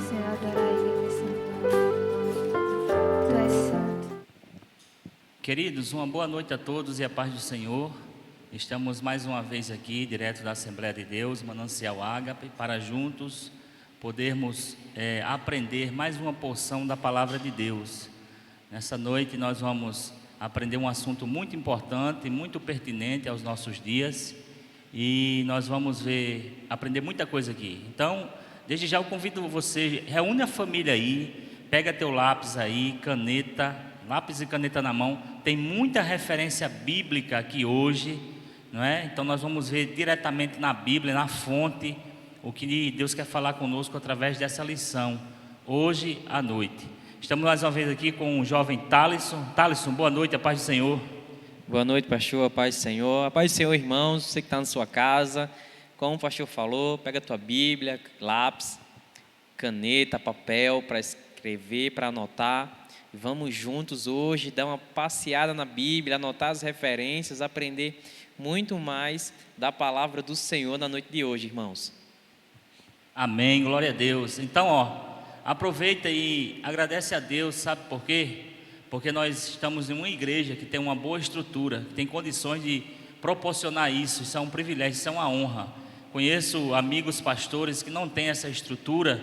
Senhor, adorar e abençoar. Tu és santo. Queridos, uma boa noite a todos e a paz do Senhor. Estamos mais uma vez aqui, direto da Assembleia de Deus, Manancial Ágape, para juntos podermos aprender mais uma porção da Palavra de Deus. Nessa noite nós vamos aprender um assunto muito importante, muito pertinente aos nossos dias, e nós vamos aprender muita coisa aqui. Então, desde já eu convido você, reúne a família aí, pega teu lápis aí, lápis e caneta na mão. Tem muita referência bíblica aqui hoje, não é? Então nós vamos ver diretamente na Bíblia, na fonte, o que Deus quer falar conosco através dessa lição, hoje à noite. Estamos mais uma vez aqui com o jovem Thalisson. Thalisson, boa noite, a paz do Senhor. Boa noite, pastor, a paz do Senhor. A paz do Senhor, irmãos, você que está na sua casa, como o pastor falou, pega a tua Bíblia, lápis, caneta, papel para escrever, para anotar. E vamos juntos hoje dar uma passeada na Bíblia, anotar as referências, aprender muito mais da palavra do Senhor na noite de hoje, irmãos. Amém, glória a Deus. Então, aproveita e agradece a Deus, sabe por quê? Porque nós estamos em uma igreja que tem uma boa estrutura, que tem condições de proporcionar isso. Isso é um privilégio, isso é uma honra. Conheço amigos pastores que não têm essa estrutura.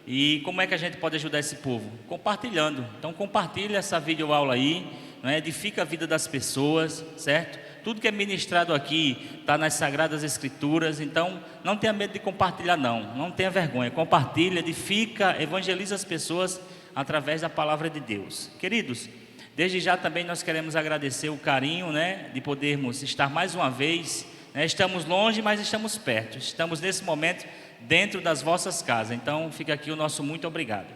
E como é que a gente pode ajudar esse povo? Compartilhando. Então compartilha essa videoaula aí, não é? Edifica a vida das pessoas, certo? Tudo que é ministrado aqui está nas Sagradas Escrituras. Então não tenha medo de compartilhar, não tenha vergonha. Compartilha, edifica, evangeliza as pessoas através da palavra de Deus. Queridos, desde já também nós queremos agradecer o carinho, né, de podermos estar mais uma vez, né? Estamos longe, mas estamos perto. Estamos nesse momento dentro das vossas casas. Então fica aqui o nosso muito obrigado.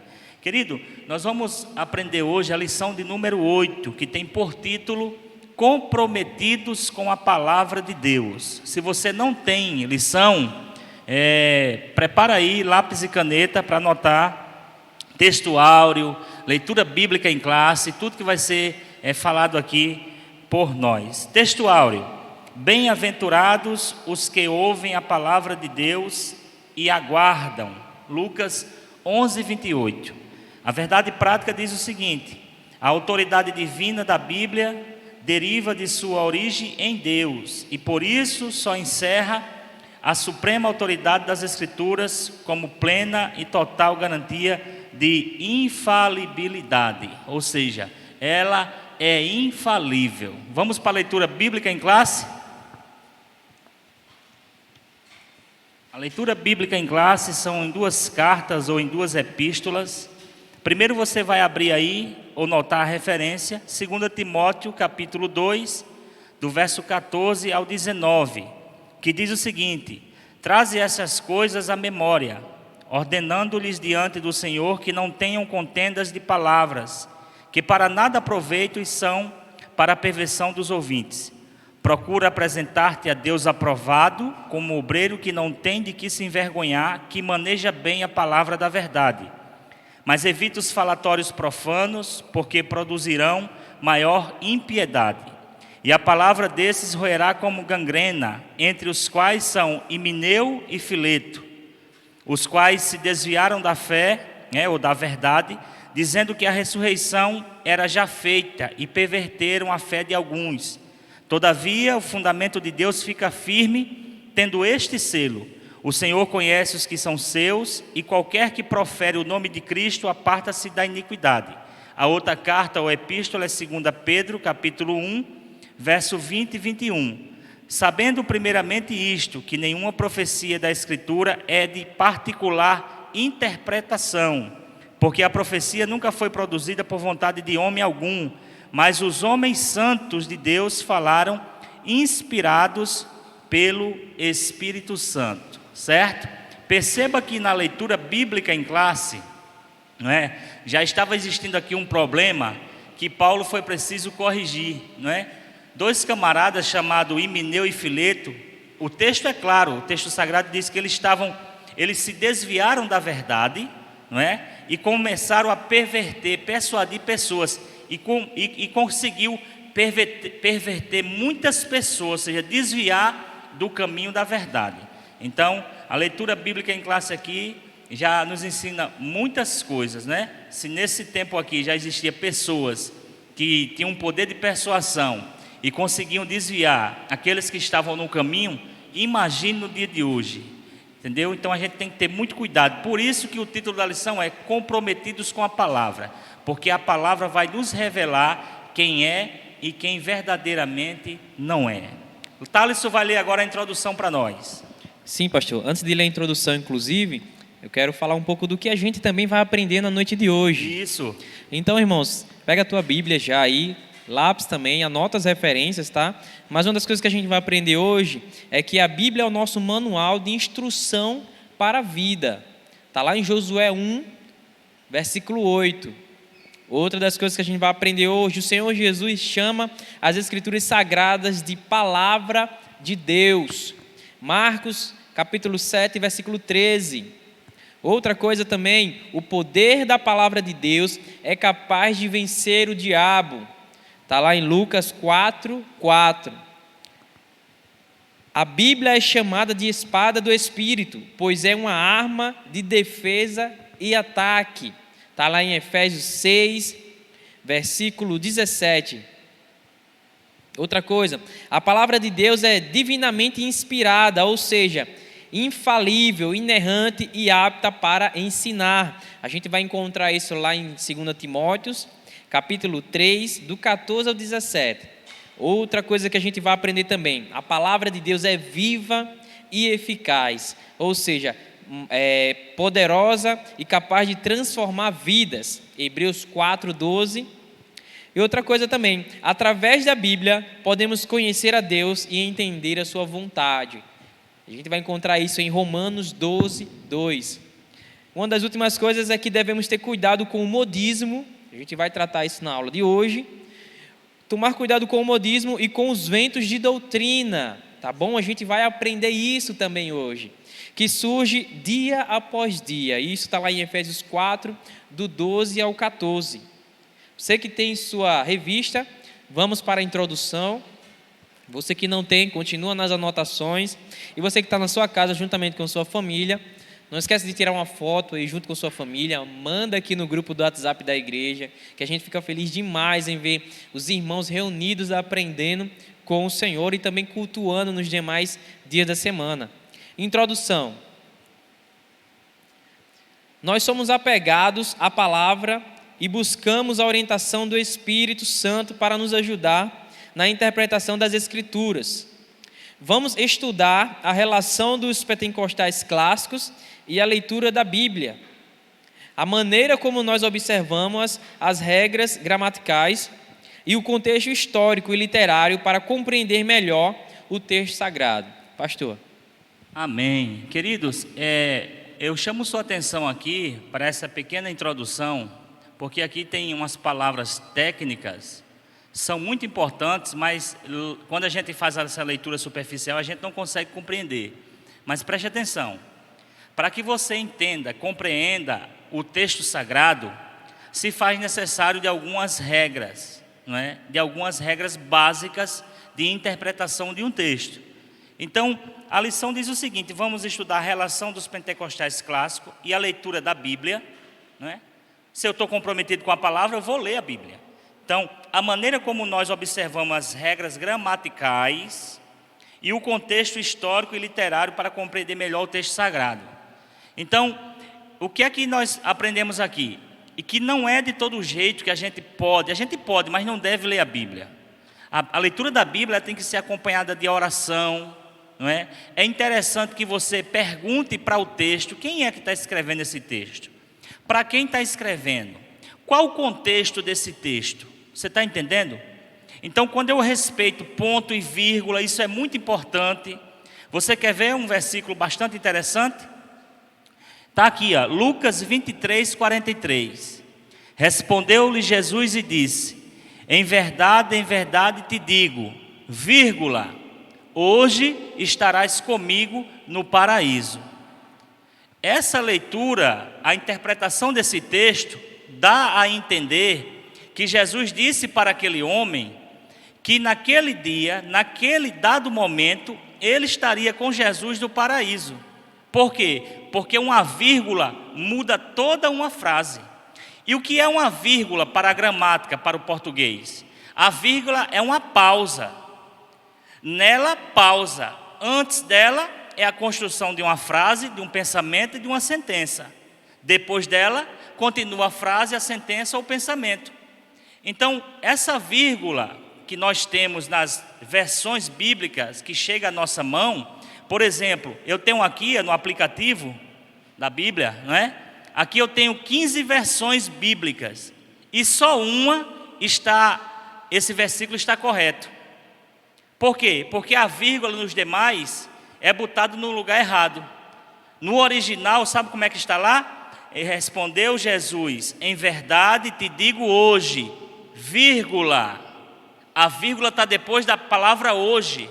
Querido, nós vamos aprender hoje a lição de número 8, que tem por título Comprometidos com a Palavra de Deus. Se você não tem lição, prepara aí lápis e caneta para anotar texto áureo, leitura bíblica em classe, tudo que vai ser falado aqui por nós. Texto áureo: bem-aventurados os que ouvem a palavra de Deus e aguardam. Lucas 11, 28. A verdade prática diz o seguinte: a autoridade divina da Bíblia deriva de sua origem em Deus, e por isso só encerra a suprema autoridade das Escrituras como plena e total garantia de infalibilidade, ou seja, ela é infalível. Vamos para a leitura bíblica em classe? A leitura bíblica em classe são em duas cartas ou em duas epístolas. Primeiro você vai abrir aí, ou notar a referência, 2 Timóteo capítulo 2, do verso 14 ao 19, que diz o seguinte: traze essas coisas à memória, ordenando-lhes diante do Senhor que não tenham contendas de palavras, que para nada aproveitam e são para a perversão dos ouvintes. Procura apresentar-te a Deus aprovado, como obreiro que não tem de que se envergonhar, que maneja bem a palavra da verdade. Mas evita os falatórios profanos, porque produzirão maior impiedade. E a palavra desses roerá como gangrena, entre os quais são Himeneu e Fileto, os quais se desviaram da fé, ou da verdade, dizendo que a ressurreição era já feita, e perverteram a fé de alguns. Todavia, o fundamento de Deus fica firme, tendo este selo: o Senhor conhece os que são seus, e qualquer que profere o nome de Cristo aparta-se da iniquidade. A outra carta ou epístola é 2 Pedro, capítulo 1, verso 20 e 21. Sabendo primeiramente isto, que nenhuma profecia da Escritura é de particular interpretação, porque a profecia nunca foi produzida por vontade de homem algum, mas os homens santos de Deus falaram, inspirados pelo Espírito Santo. Certo? Perceba que na leitura bíblica em classe, não é? Já estava existindo aqui um problema que Paulo foi preciso corrigir, não é? Dois camaradas chamados Himeneu e Fileto, o texto é claro, o texto sagrado diz que eles se desviaram da verdade, não é? E começaram a persuadir pessoas, e conseguiu perverter muitas pessoas, ou seja, desviar do caminho da verdade. Então, a leitura bíblica em classe aqui já nos ensina muitas coisas, né? Se nesse tempo aqui já existia pessoas que tinham um poder de persuasão e conseguiam desviar aqueles que estavam no caminho, imagine no dia de hoje, entendeu? Então a gente tem que ter muito cuidado. Por isso que o título da lição é Comprometidos com a Palavra, porque a palavra vai nos revelar quem é e quem verdadeiramente não é. O Thaleson vai ler agora a introdução para nós. Sim, pastor. Antes de ler a introdução, inclusive, eu quero falar um pouco do que a gente também vai aprender na noite de hoje. Isso. Então, irmãos, pega a tua Bíblia já aí, lápis também, anota as referências, tá? Mas uma das coisas que a gente vai aprender hoje é que a Bíblia é o nosso manual de instrução para a vida. Está lá em Josué 1, versículo 8. Outra das coisas que a gente vai aprender hoje, o Senhor Jesus chama as Escrituras Sagradas de Palavra de Deus. Marcos, capítulo 7, versículo 13. Outra coisa também, o poder da Palavra de Deus é capaz de vencer o diabo. Está lá em Lucas 4, 4. A Bíblia é chamada de espada do Espírito, pois é uma arma de defesa e ataque. Está lá em Efésios 6, versículo 17. Outra coisa, a palavra de Deus é divinamente inspirada, ou seja, infalível, inerrante e apta para ensinar. A gente vai encontrar isso lá em 2 Timóteos, capítulo 3, do 14 ao 17. Outra coisa que a gente vai aprender também, a palavra de Deus é viva e eficaz, ou seja, poderosa e capaz de transformar vidas. Hebreus 4, 12. E outra coisa também, através da Bíblia podemos conhecer a Deus e entender a sua vontade. A gente vai encontrar isso em Romanos 12, 2. Uma das últimas coisas é que devemos ter cuidado com o modismo. A gente vai tratar isso na aula de hoje. Tomar cuidado com o modismo e com os ventos de doutrina, tá bom? A gente vai aprender isso também hoje, que surge dia após dia. Isso está lá em Efésios 4, do 12 ao 14. Você que tem sua revista, vamos para a introdução. Você que não tem, continua nas anotações. E você que está na sua casa, juntamente com sua família, não esquece de tirar uma foto aí junto com sua família. Manda aqui no grupo do WhatsApp da igreja, que a gente fica feliz demais em ver os irmãos reunidos aprendendo com o Senhor e também cultuando nos demais dias da semana. Introdução. Nós somos apegados à palavra e buscamos a orientação do Espírito Santo para nos ajudar na interpretação das Escrituras. Vamos estudar a relação dos pentecostais clássicos e a leitura da Bíblia, a maneira como nós observamos as regras gramaticais e o contexto histórico e literário para compreender melhor o texto sagrado. Pastor. Amém. Queridos, eu chamo sua atenção aqui para essa pequena introdução, porque aqui tem umas palavras técnicas, são muito importantes, mas quando a gente faz essa leitura superficial, a gente não consegue compreender. Mas preste atenção, para que você entenda, compreenda o texto sagrado, se faz necessário de algumas regras, não é? De algumas regras básicas de interpretação de um texto. Então, a lição diz o seguinte: vamos estudar a relação dos pentecostais clássicos e a leitura da Bíblia, não é? Se eu estou comprometido com a palavra, eu vou ler a Bíblia. Então, a maneira como nós observamos as regras gramaticais e o contexto histórico e literário para compreender melhor o texto sagrado. Então, o que é que nós aprendemos aqui? E que não é de todo jeito que a gente pode, mas não deve ler a Bíblia. A leitura da Bíblia tem que ser acompanhada de oração, não é? É interessante que você pergunte para o texto, quem é que está escrevendo esse texto? Para quem está escrevendo? Qual o contexto desse texto? Você está entendendo? Então, quando eu respeito ponto e vírgula, isso é muito importante. Você quer ver um versículo bastante interessante? Está aqui, ó, Lucas 23, 43. Respondeu-lhe Jesus e disse: em verdade te digo, vírgula, hoje estarás comigo no paraíso. Essa leitura, a interpretação desse texto, dá a entender que Jesus disse para aquele homem que naquele dia, naquele dado momento, ele estaria com Jesus no paraíso. Por quê? Porque uma vírgula muda toda uma frase. E o que é uma vírgula para a gramática, para o português? A vírgula é uma pausa. Nela, pausa. Antes dela é a construção de uma frase, de um pensamento e de uma sentença. Depois dela, continua a frase, a sentença ou o pensamento. Então, essa vírgula que nós temos nas versões bíblicas que chega à nossa mão, por exemplo, eu tenho aqui no aplicativo da Bíblia, não é? Aqui eu tenho 15 versões bíblicas e só uma esse versículo está correto. Por quê? Porque a vírgula nos demais é botada no lugar errado. No original, sabe como é que está lá? E respondeu Jesus: em verdade te digo hoje, vírgula. A vírgula está depois da palavra hoje.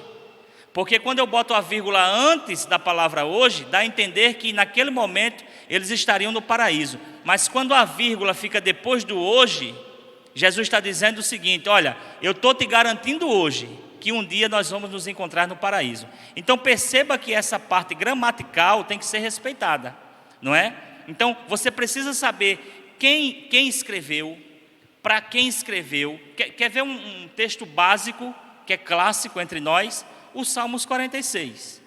Porque quando eu boto a vírgula antes da palavra hoje, dá a entender que naquele momento eles estariam no paraíso. Mas quando a vírgula fica depois do hoje, Jesus está dizendo o seguinte: olha, eu estou te garantindo hoje que um dia nós vamos nos encontrar no paraíso. Então perceba que essa parte gramatical tem que ser respeitada, não é? Então você precisa saber quem escreveu, para quem escreveu. Quer ver um texto básico, que é clássico entre nós? O Salmos 46.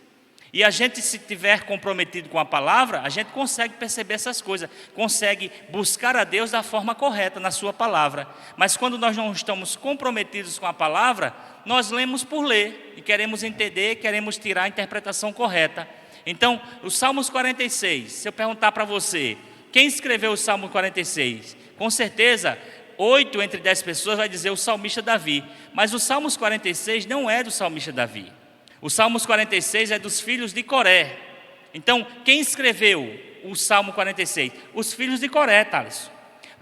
E a gente, se estiver comprometido com a palavra, a gente consegue perceber essas coisas, consegue buscar a Deus da forma correta na sua palavra. Mas quando nós não estamos comprometidos com a palavra, nós lemos por ler e queremos entender, queremos tirar a interpretação correta. Então, o Salmos 46, se eu perguntar para você, quem escreveu o Salmo 46? Com certeza, 8 entre 10 pessoas vai dizer o salmista Davi. Mas o Salmos 46 não é do salmista Davi. O Salmos 46 é dos filhos de Coré. Então, quem escreveu o Salmo 46? Os filhos de Coré, Thales.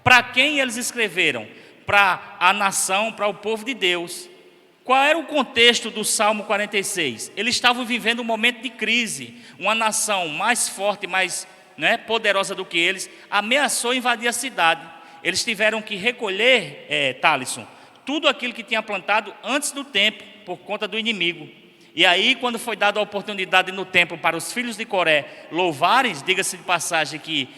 Para quem eles escreveram? Para a nação, para o povo de Deus. Qual era o contexto do Salmo 46? Eles estavam vivendo um momento de crise. Uma nação mais forte, mais poderosa do que eles, ameaçou invadir a cidade. Eles tiveram que recolher, Thaleson, tudo aquilo que tinha plantado antes do tempo, por conta do inimigo. E aí, quando foi dada a oportunidade no templo para os filhos de Coré louvarem, diga-se de passagem que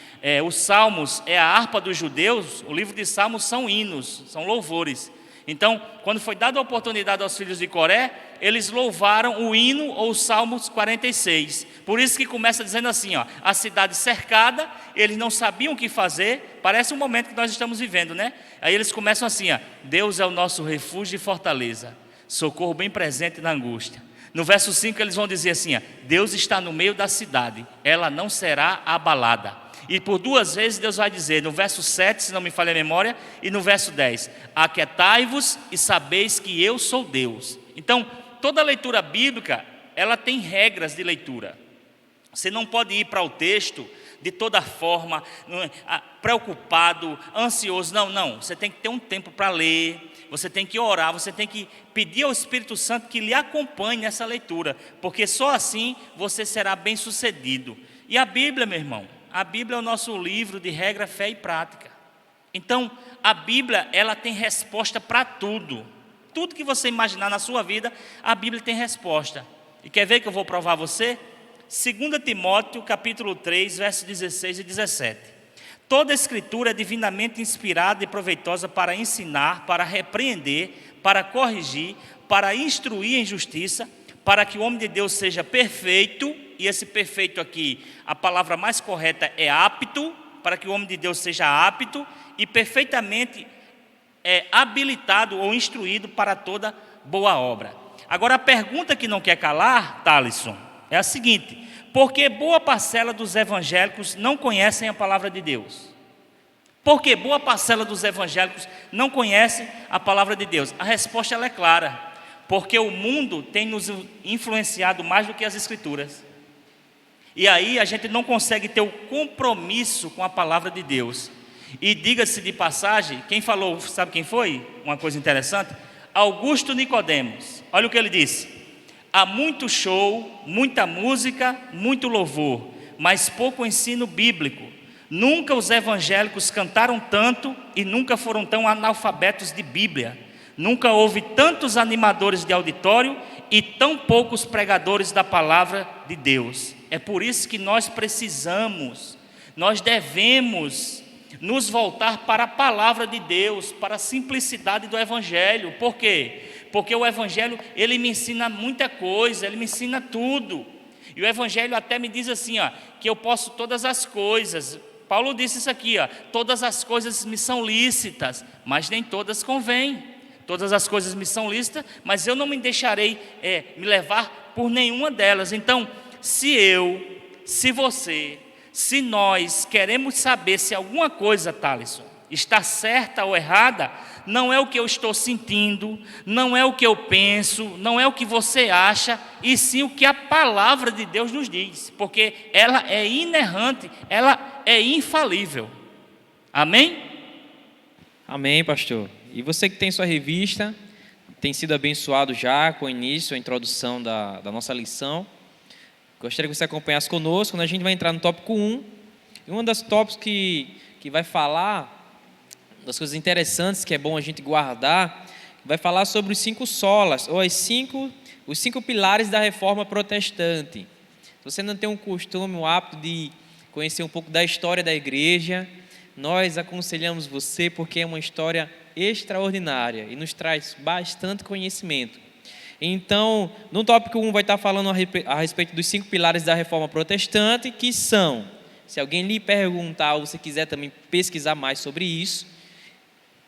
os salmos é a harpa dos judeus, o livro de Salmos são hinos, são louvores. Então, quando foi dada a oportunidade aos filhos de Coré, eles louvaram o hino ou o Salmos 46. Por isso que começa dizendo assim, ó, a cidade cercada, eles não sabiam o que fazer, parece um momento que nós estamos vivendo, né? Aí eles começam assim, ó, Deus é o nosso refúgio e fortaleza, socorro bem presente na angústia. No verso 5 eles vão dizer assim, ó, Deus está no meio da cidade, ela não será abalada. E por 2 vezes Deus vai dizer, no verso 7, se não me falha a memória, e no verso 10, aquietai-vos e sabeis que eu sou Deus. Então, toda leitura bíblica, ela tem regras de leitura. Você não pode ir para o texto de toda forma, preocupado, ansioso, não. Você tem que ter um tempo para ler, você tem que orar, você tem que pedir ao Espírito Santo que lhe acompanhe nessa leitura, porque só assim você será bem sucedido. E a Bíblia, meu irmão, a Bíblia é o nosso livro de regra, fé e prática. Então, a Bíblia, ela tem resposta para tudo. Tudo que você imaginar na sua vida, a Bíblia tem resposta. E quer ver que eu vou provar a você? 2 Timóteo, capítulo 3, versos 16 e 17. Toda a Escritura é divinamente inspirada e proveitosa para ensinar, para repreender, para corrigir, para instruir em justiça, para que o homem de Deus seja perfeito, e esse perfeito aqui, a palavra mais correta é apto, para que o homem de Deus seja apto e perfeitamente habilitado ou instruído para toda boa obra. Agora a pergunta que não quer calar, Thaleson, é a seguinte: por que boa parcela dos evangélicos não conhecem a palavra de Deus? Por que boa parcela dos evangélicos não conhecem a palavra de Deus? A resposta ela é clara: porque o mundo tem nos influenciado mais do que as Escrituras. E aí a gente não consegue ter o compromisso com a palavra de Deus. E diga-se de passagem, quem falou, sabe quem foi? Uma coisa interessante, Augusto Nicodemos. Olha o que ele disse: há muito show, muita música, muito louvor, mas pouco ensino bíblico. Nunca os evangélicos cantaram tanto e nunca foram tão analfabetos de Bíblia. Nunca houve tantos animadores de auditório e tão poucos pregadores da palavra de Deus. É por isso que nós nós devemos nos voltar para a palavra de Deus, para a simplicidade do Evangelho. Por quê? Porque o Evangelho, ele me ensina muita coisa, ele me ensina tudo. E o Evangelho até me diz assim, ó, que eu posso todas as coisas. Paulo disse isso aqui, ó, todas as coisas me são lícitas, mas nem todas convêm. Todas as coisas me são lícitas, mas eu não me deixarei me levar por nenhuma delas. Então, se você, se nós queremos saber se alguma coisa, Thaleson, está certa ou errada, não é o que eu estou sentindo, não é o que eu penso, não é o que você acha, e sim o que a palavra de Deus nos diz, porque ela é inerrante, ela é infalível. Amém? Amém, pastor. E você que tem sua revista, tem sido abençoado já com o início, a introdução da nossa lição. Gostaria que você acompanhasse conosco, quando a gente vai entrar no tópico 1. E um dos tópicos que vai falar, das coisas interessantes que é bom a gente guardar, vai falar sobre os 5 solas, ou os 5 pilares da reforma protestante. Se você não tem um costume, um hábito de conhecer um pouco da história da igreja, nós aconselhamos você, porque é uma história extraordinária e nos traz bastante conhecimento. Então, no tópico 1 vai estar falando a respeito dos 5 pilares da reforma protestante, que são, se alguém lhe perguntar ou você quiser também pesquisar mais sobre isso,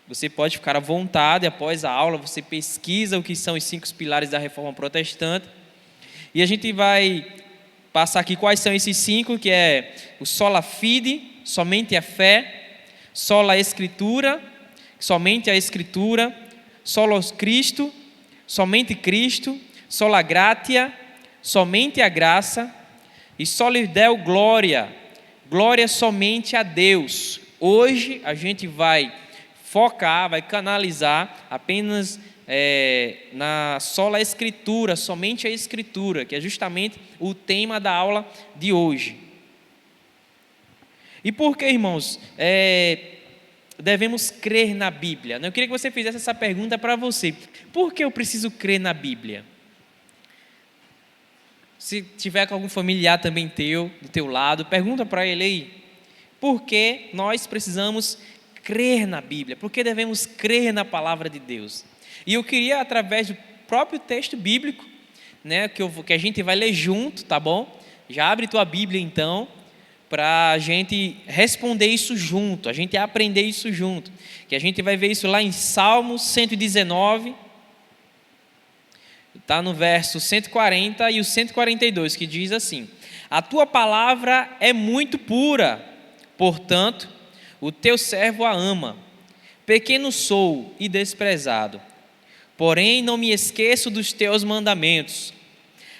você pode ficar à vontade, após a aula você pesquisa o que são os 5 pilares da reforma protestante, e a gente vai passar aqui quais são esses 5, que é o sola fide, somente a fé, sola escritura, somente a escritura, solos Cristo, somente Cristo, sola gratia, somente a graça, e soli Deo glória, glória somente a Deus. Hoje a gente vai focar, vai canalizar apenas na sola escritura, somente a escritura, que é justamente o tema da aula de hoje. E por que, irmãos, devemos crer na Bíblia? Eu queria que você fizesse essa pergunta para você. Por que eu preciso crer na Bíblia? Se tiver com algum familiar também do teu lado, pergunta para ele aí. Por que nós precisamos crer na Bíblia? Por que devemos crer na palavra de Deus? E eu queria, através do próprio texto bíblico, né, que a gente vai ler junto, tá bom? Já abre tua Bíblia então, para a gente responder isso junto, a gente aprender isso junto, que a gente vai ver isso lá em Salmos 119, está no verso 140 e o 142, que diz assim: a tua palavra é muito pura, portanto, o teu servo a ama. Pequeno sou e desprezado, porém não me esqueço dos teus mandamentos.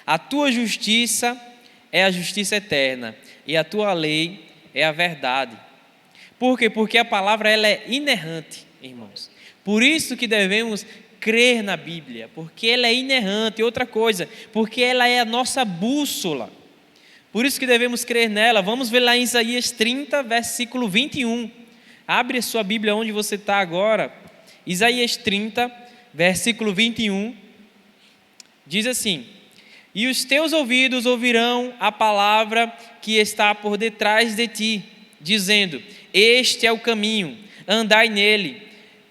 A tua justiça é a justiça eterna, e a tua lei é a verdade. Por quê? Porque a palavra ela é inerrante, irmãos. Por isso que devemos crer na Bíblia, porque ela é inerrante. Outra coisa, porque ela é a nossa bússola. Por isso que devemos crer nela. Vamos ver lá em Isaías 30, versículo 21. Abre a sua Bíblia onde você está agora. Isaías 30, versículo 21. Diz assim: e os teus ouvidos ouvirão a palavra que está por detrás de ti, dizendo: este é o caminho, andai nele,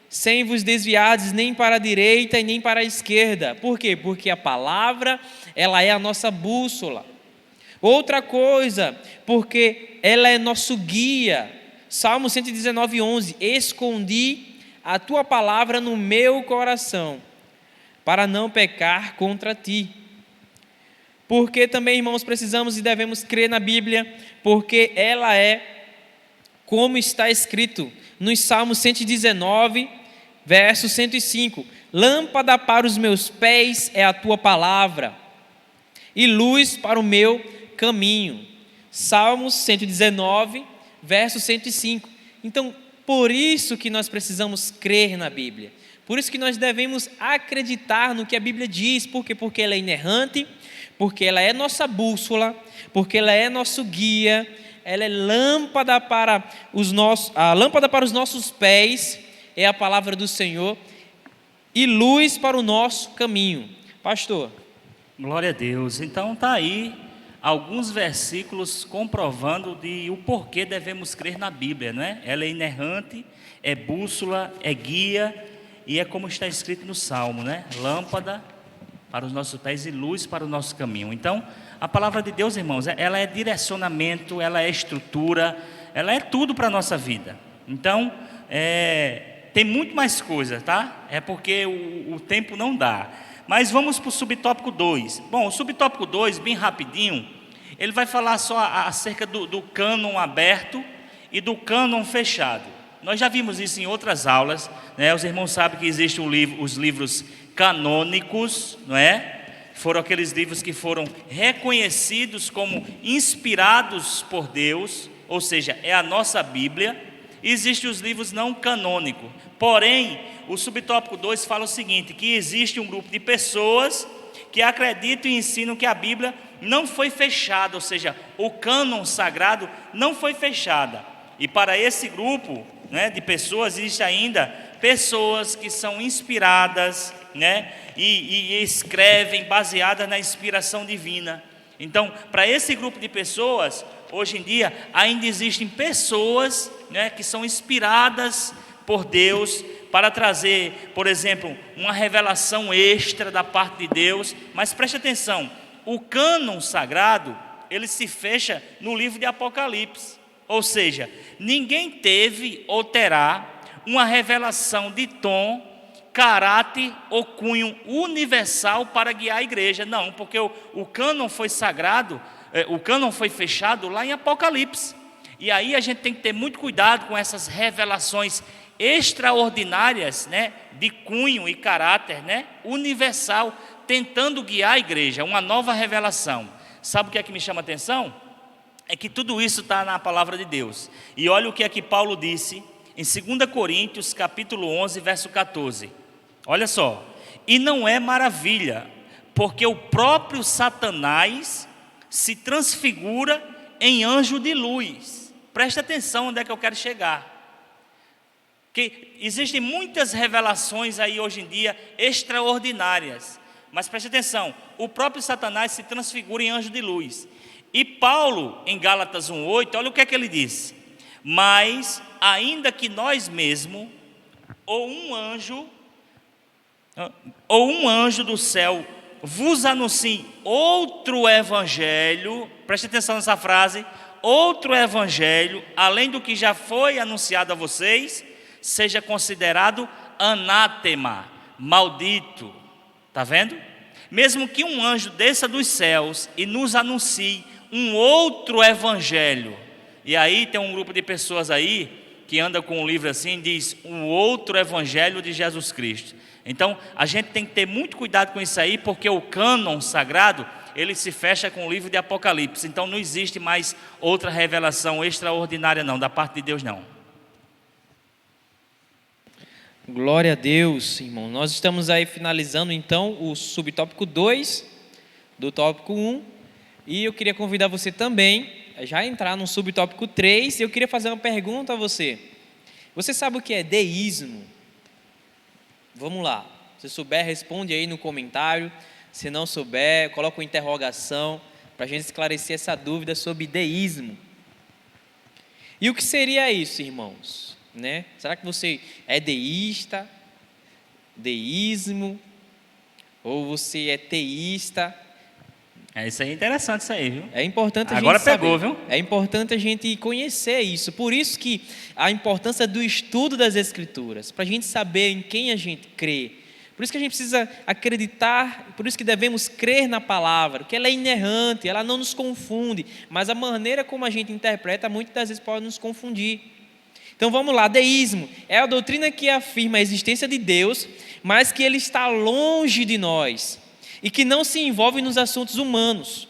sem vos desviardes nem para a direita e nem para a esquerda. Por quê? Porque a palavra, ela é a nossa bússola. Outra coisa, porque ela é nosso guia. Salmo 119, 11: escondi a tua palavra no meu coração, para não pecar contra ti. Porque também, irmãos, precisamos e devemos crer na Bíblia, porque ela é, como está escrito nos Salmos 119, verso 105: lâmpada para os meus pés é a tua palavra, e luz para o meu caminho. Salmos 119, verso 105. Então, por isso que nós precisamos crer na Bíblia. Por isso que nós devemos acreditar no que a Bíblia diz. Por quê? Porque ela é inerrante, porque ela é nossa bússola, porque ela é nosso guia, ela é lâmpada para os nossos pés, é a palavra do Senhor, e luz para o nosso caminho. Pastor. Glória a Deus. Então está aí alguns versículos comprovando o porquê devemos crer na Bíblia, não é? Ela é inerrante, é bússola, é guia e é como está escrito no Salmo, né? Lâmpada para os nossos pés e luz para o nosso caminho. Então, a palavra de Deus, irmãos, ela é direcionamento, ela é estrutura, ela é tudo para a nossa vida. Então, tem muito mais coisa, tá? É porque o tempo não dá. Mas vamos para o subtópico 2. Bom, o subtópico 2, bem rapidinho, ele vai falar só acerca do cânon aberto e do cânon fechado. Nós já vimos isso em outras aulas, né? Os irmãos sabem que existem os livros canônicos, não é? Foram aqueles livros que foram reconhecidos como inspirados por Deus, ou seja, é a nossa Bíblia. Existem os livros não canônicos. Porém, o subtópico 2 fala o seguinte, que existe um grupo de pessoas que acreditam e ensinam que a Bíblia não foi fechada, ou seja, o cânon sagrado não foi fechada. E para esse grupo, né, de pessoas, existe ainda pessoas que são inspiradas, né, e escrevem baseadas na inspiração divina. Então, para esse grupo de pessoas, hoje em dia, ainda existem pessoas, né, que são inspiradas por Deus para trazer, por exemplo, uma revelação extra da parte de Deus. Mas preste atenção, o cânon sagrado, ele se fecha no livro de Apocalipse. Ou seja, ninguém teve ou terá uma revelação de tom, caráter ou cunho universal para guiar a igreja. Não, porque o cânon foi sagrado, o cânon foi fechado lá em Apocalipse. E aí a gente tem que ter muito cuidado com essas revelações extraordinárias, né, de cunho e caráter, né, universal, tentando guiar a igreja, uma nova revelação. Sabe o que é que me chama a atenção? É que tudo isso está na palavra de Deus. E olha o que é que Paulo disse em 2 Coríntios, capítulo 11, verso 14. Olha só. E não é maravilha, porque o próprio Satanás se transfigura em anjo de luz. Preste atenção onde é que eu quero chegar. Que existem muitas revelações aí hoje em dia extraordinárias. Mas preste atenção, o próprio Satanás se transfigura em anjo de luz. E Paulo, em Gálatas 1,8, olha o que é que ele diz. Mas, ainda que nós mesmos, ou um anjo do céu, vos anuncie outro evangelho, preste atenção nessa frase, outro evangelho, além do que já foi anunciado a vocês, seja considerado anátema, maldito. Está vendo? Mesmo que um anjo desça dos céus e nos anuncie um outro evangelho. E aí tem um grupo de pessoas aí que anda com um livro assim, diz um outro evangelho de Jesus Cristo. Então a gente tem que ter muito cuidado com isso aí, porque o cânon sagrado, ele se fecha com o livro de Apocalipse. Então não existe mais outra revelação extraordinária não, da parte de Deus não. Glória a Deus, irmão. Nós estamos aí finalizando então o subtópico 2 do tópico 1. E eu queria convidar você também a já entrar no subtópico 3. E eu queria fazer uma pergunta a você. Você sabe o que é deísmo? Vamos lá. Se souber, responde aí no comentário. Se não souber, coloca uma interrogação para a gente esclarecer essa dúvida sobre deísmo. E o que seria isso, irmãos? Né? Será que você é deísta, deísmo, ou você é teísta? Isso aí é interessante isso aí, viu? É importante agora a gente pegou, saber. viu? É importante a gente conhecer isso. Por isso que a importância do estudo das Escrituras, para a gente saber em quem a gente crê. Por isso que a gente precisa acreditar, por isso que devemos crer na palavra, porque ela é inerrante, ela não nos confunde, mas a maneira como a gente interpreta muitas das vezes pode nos confundir. Então vamos lá, deísmo é a doutrina que afirma a existência de Deus, mas que Ele está longe de nós e que não se envolve nos assuntos humanos.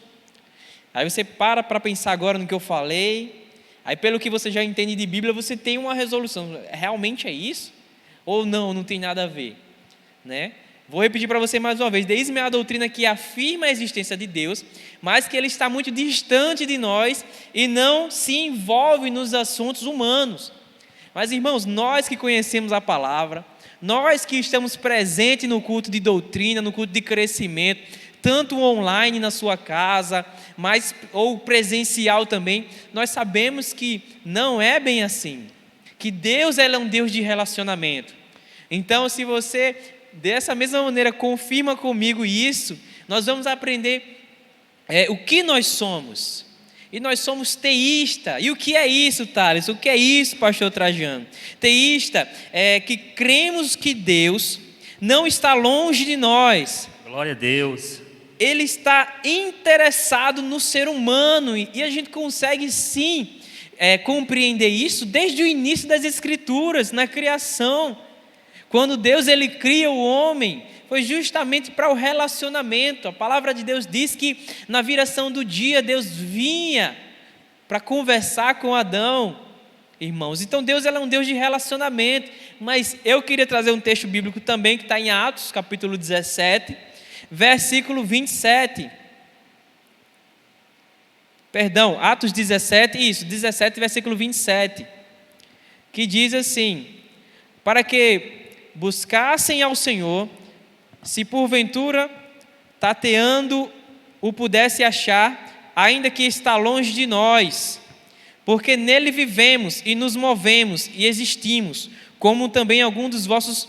Aí você para pensar agora no que eu falei, aí pelo que você já entende de Bíblia, você tem uma resolução, realmente é isso? Ou não tem nada a ver? Né? Vou repetir para você mais uma vez, deísmo é a doutrina que afirma a existência de Deus, mas que Ele está muito distante de nós e não se envolve nos assuntos humanos. Mas irmãos, nós que conhecemos a palavra, nós que estamos presentes no culto de doutrina, no culto de crescimento, tanto online na sua casa, mas, ou presencial também, nós sabemos que não é bem assim, que Deus é um Deus de relacionamento. Então, se você, dessa mesma maneira, confirma comigo isso, nós vamos aprender o que nós somos. E nós somos teísta. E o que é isso, Thales? O que é isso, pastor Trajano? Teísta é que cremos que Deus não está longe de nós. Glória a Deus. Ele está interessado no ser humano. E a gente consegue sim compreender isso desde o início das Escrituras, na criação. Quando Deus ele cria o homem, foi justamente para o relacionamento. A palavra de Deus diz que na viração do dia, Deus vinha para conversar com Adão, irmãos. Então Deus é um Deus de relacionamento. Mas eu queria trazer um texto bíblico também, que está em Atos, capítulo 17, versículo 27. Perdão, Atos 17, 17, versículo 27. Que diz assim: para que buscassem ao Senhor, se porventura tateando o pudesse achar, ainda que está longe de nós, porque nele vivemos e nos movemos e existimos, como também alguns dos vossos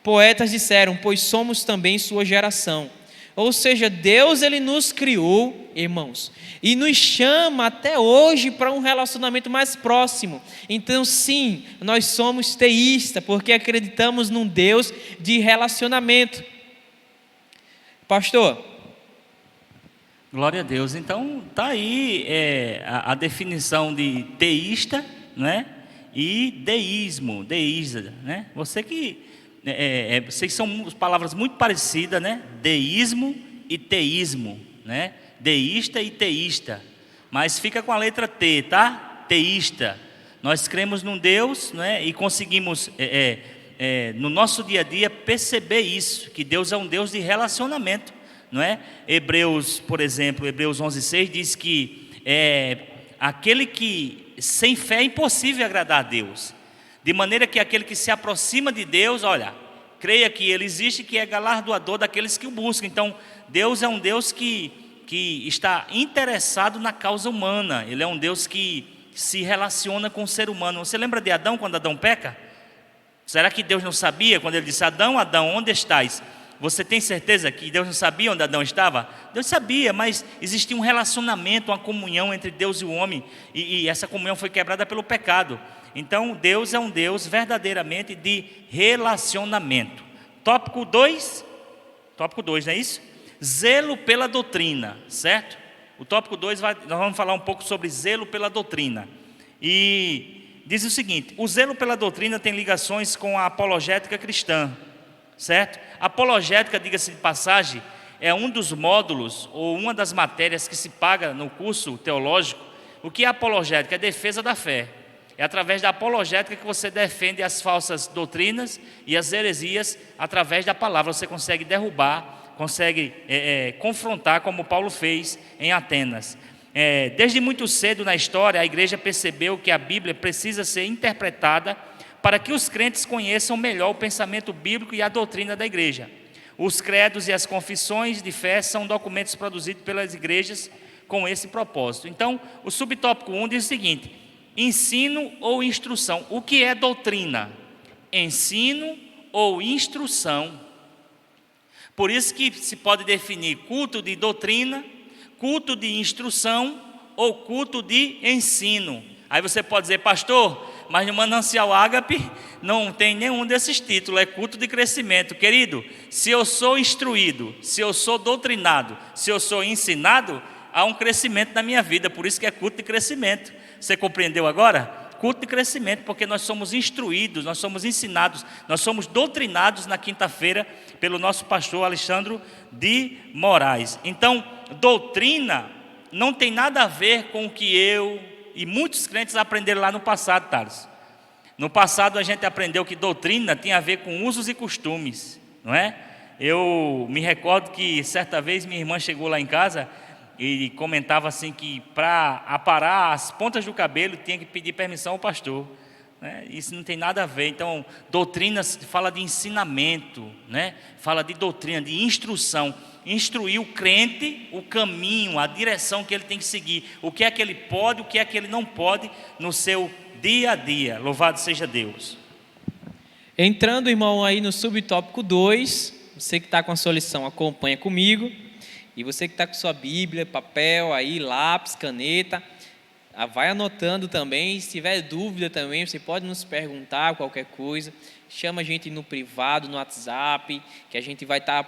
poetas disseram, pois somos também sua geração. Ou seja, Deus ele nos criou, irmãos, e nos chama até hoje para um relacionamento mais próximo. Então sim, nós somos teístas, porque acreditamos num Deus de relacionamento. Pastor? Glória a Deus. Então, está aí a definição de teísta, né? E deísmo, deísta, né? Você que... vocês são palavras muito parecidas, né? Deísmo e teísmo, né? Deísta e teísta. Mas fica com a letra T, tá? Teísta. Nós cremos num Deus, né? E conseguimos... no nosso dia a dia perceber isso, que Deus é um Deus de relacionamento, não é? Hebreus, por exemplo, Hebreus 11:6 diz que aquele que sem fé é impossível agradar a Deus, de maneira que aquele que se aproxima de Deus, olha, creia que Ele existe, que é galardoador daqueles que o buscam. Então Deus é um Deus que está interessado na causa humana, Ele é um Deus que se relaciona com o ser humano. Você lembra de Adão quando Adão peca? Será que Deus não sabia quando ele disse: Adão, Adão, onde estás? Você tem certeza que Deus não sabia onde Adão estava? Deus sabia, mas existia um relacionamento, uma comunhão entre Deus e o homem, e essa comunhão foi quebrada pelo pecado. Então Deus é um Deus verdadeiramente de relacionamento. Tópico 2, não é isso? Zelo pela doutrina, certo? O tópico 2, nós vamos falar um pouco sobre zelo pela doutrina. E diz o seguinte: o zelo pela doutrina tem ligações com a apologética cristã, certo? Apologética, diga-se de passagem, é um dos módulos ou uma das matérias que se paga no curso teológico. O que é apologética? É defesa da fé. É através da apologética que você defende as falsas doutrinas e as heresias. Através da palavra você consegue derrubar, consegue confrontar, como Paulo fez em Atenas. Desde muito cedo na história, a igreja percebeu que a Bíblia precisa ser interpretada para que os crentes conheçam melhor o pensamento bíblico e a doutrina da igreja. Os credos e as confissões de fé são documentos produzidos pelas igrejas com esse propósito. Então, o subtópico 1 diz o seguinte: ensino ou instrução. O que é doutrina? Ensino ou instrução. Por isso que se pode definir culto de doutrina, culto de instrução ou culto de ensino. Aí você pode dizer: pastor, mas no Manancial Ágape não tem nenhum desses títulos, é culto de crescimento. Querido, se eu sou instruído, se eu sou doutrinado, se eu sou ensinado, há um crescimento na minha vida, por isso que é culto de crescimento. Você compreendeu agora? Culto de crescimento, porque nós somos instruídos, nós somos ensinados, nós somos doutrinados na quinta-feira pelo nosso pastor Alexandre de Moraes. Então, doutrina não tem nada a ver com o que eu e muitos crentes aprenderam lá no passado, Thales. No passado a gente aprendeu que doutrina tinha a ver com usos e costumes, não é? Eu me recordo que certa vez minha irmã chegou lá em casa e comentava assim que para aparar as pontas do cabelo tinha que pedir permissão ao pastor. né? Isso não tem nada a ver. Então, doutrina fala de ensinamento, né? Fala de doutrina, de instrução. Instruir o crente o caminho, a direção que ele tem que seguir. O que é que ele pode, o que é que ele não pode no seu dia a dia. Louvado seja Deus. Entrando, irmão, aí no subtópico 2, você que está com a sua lição, acompanha comigo. E você que está com sua Bíblia, papel aí, lápis, caneta, vai anotando também. Se tiver dúvida também, você pode nos perguntar qualquer coisa. Chama a gente no privado, no WhatsApp, que a gente vai estar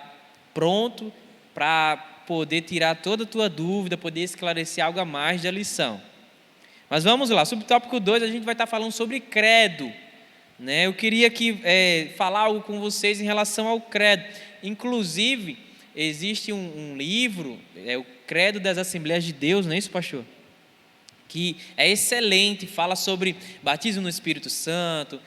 pronto para poder tirar toda a tua dúvida, poder esclarecer algo a mais da lição. Mas vamos lá, subtópico 2, a gente vai estar falando sobre credo. Né? Eu queria aqui falar algo com vocês em relação ao credo. Inclusive, existe um livro, o Credo das Assembleias de Deus, não é isso, pastor? Que é excelente, fala sobre batismo no Espírito Santo,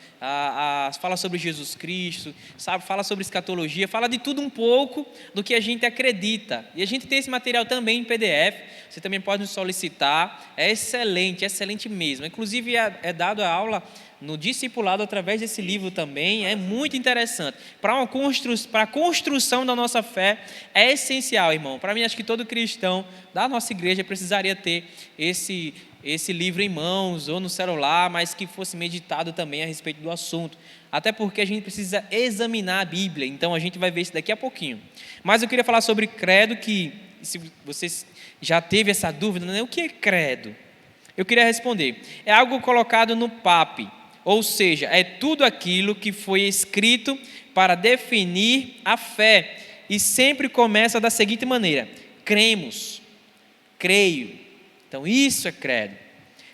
fala sobre Jesus Cristo, sabe? Fala sobre escatologia, fala de tudo um pouco do que a gente acredita. E a gente tem esse material também em PDF, você também pode nos solicitar, é excelente mesmo. Inclusive é dado a aula no discipulado através desse livro também, é muito interessante. Para a construção da nossa fé é essencial, irmão. Para mim, acho que todo cristão da nossa igreja precisaria ter esse livro em mãos ou no celular, mas que fosse meditado também a respeito do assunto. Até porque a gente precisa examinar a Bíblia, então a gente vai ver isso daqui a pouquinho. Mas eu queria falar sobre credo, que se você já teve essa dúvida, né? O que é credo? Eu queria responder. É algo colocado no PAP, ou seja, é tudo aquilo que foi escrito para definir a fé. E sempre começa da seguinte maneira: cremos, creio. Então isso é credo.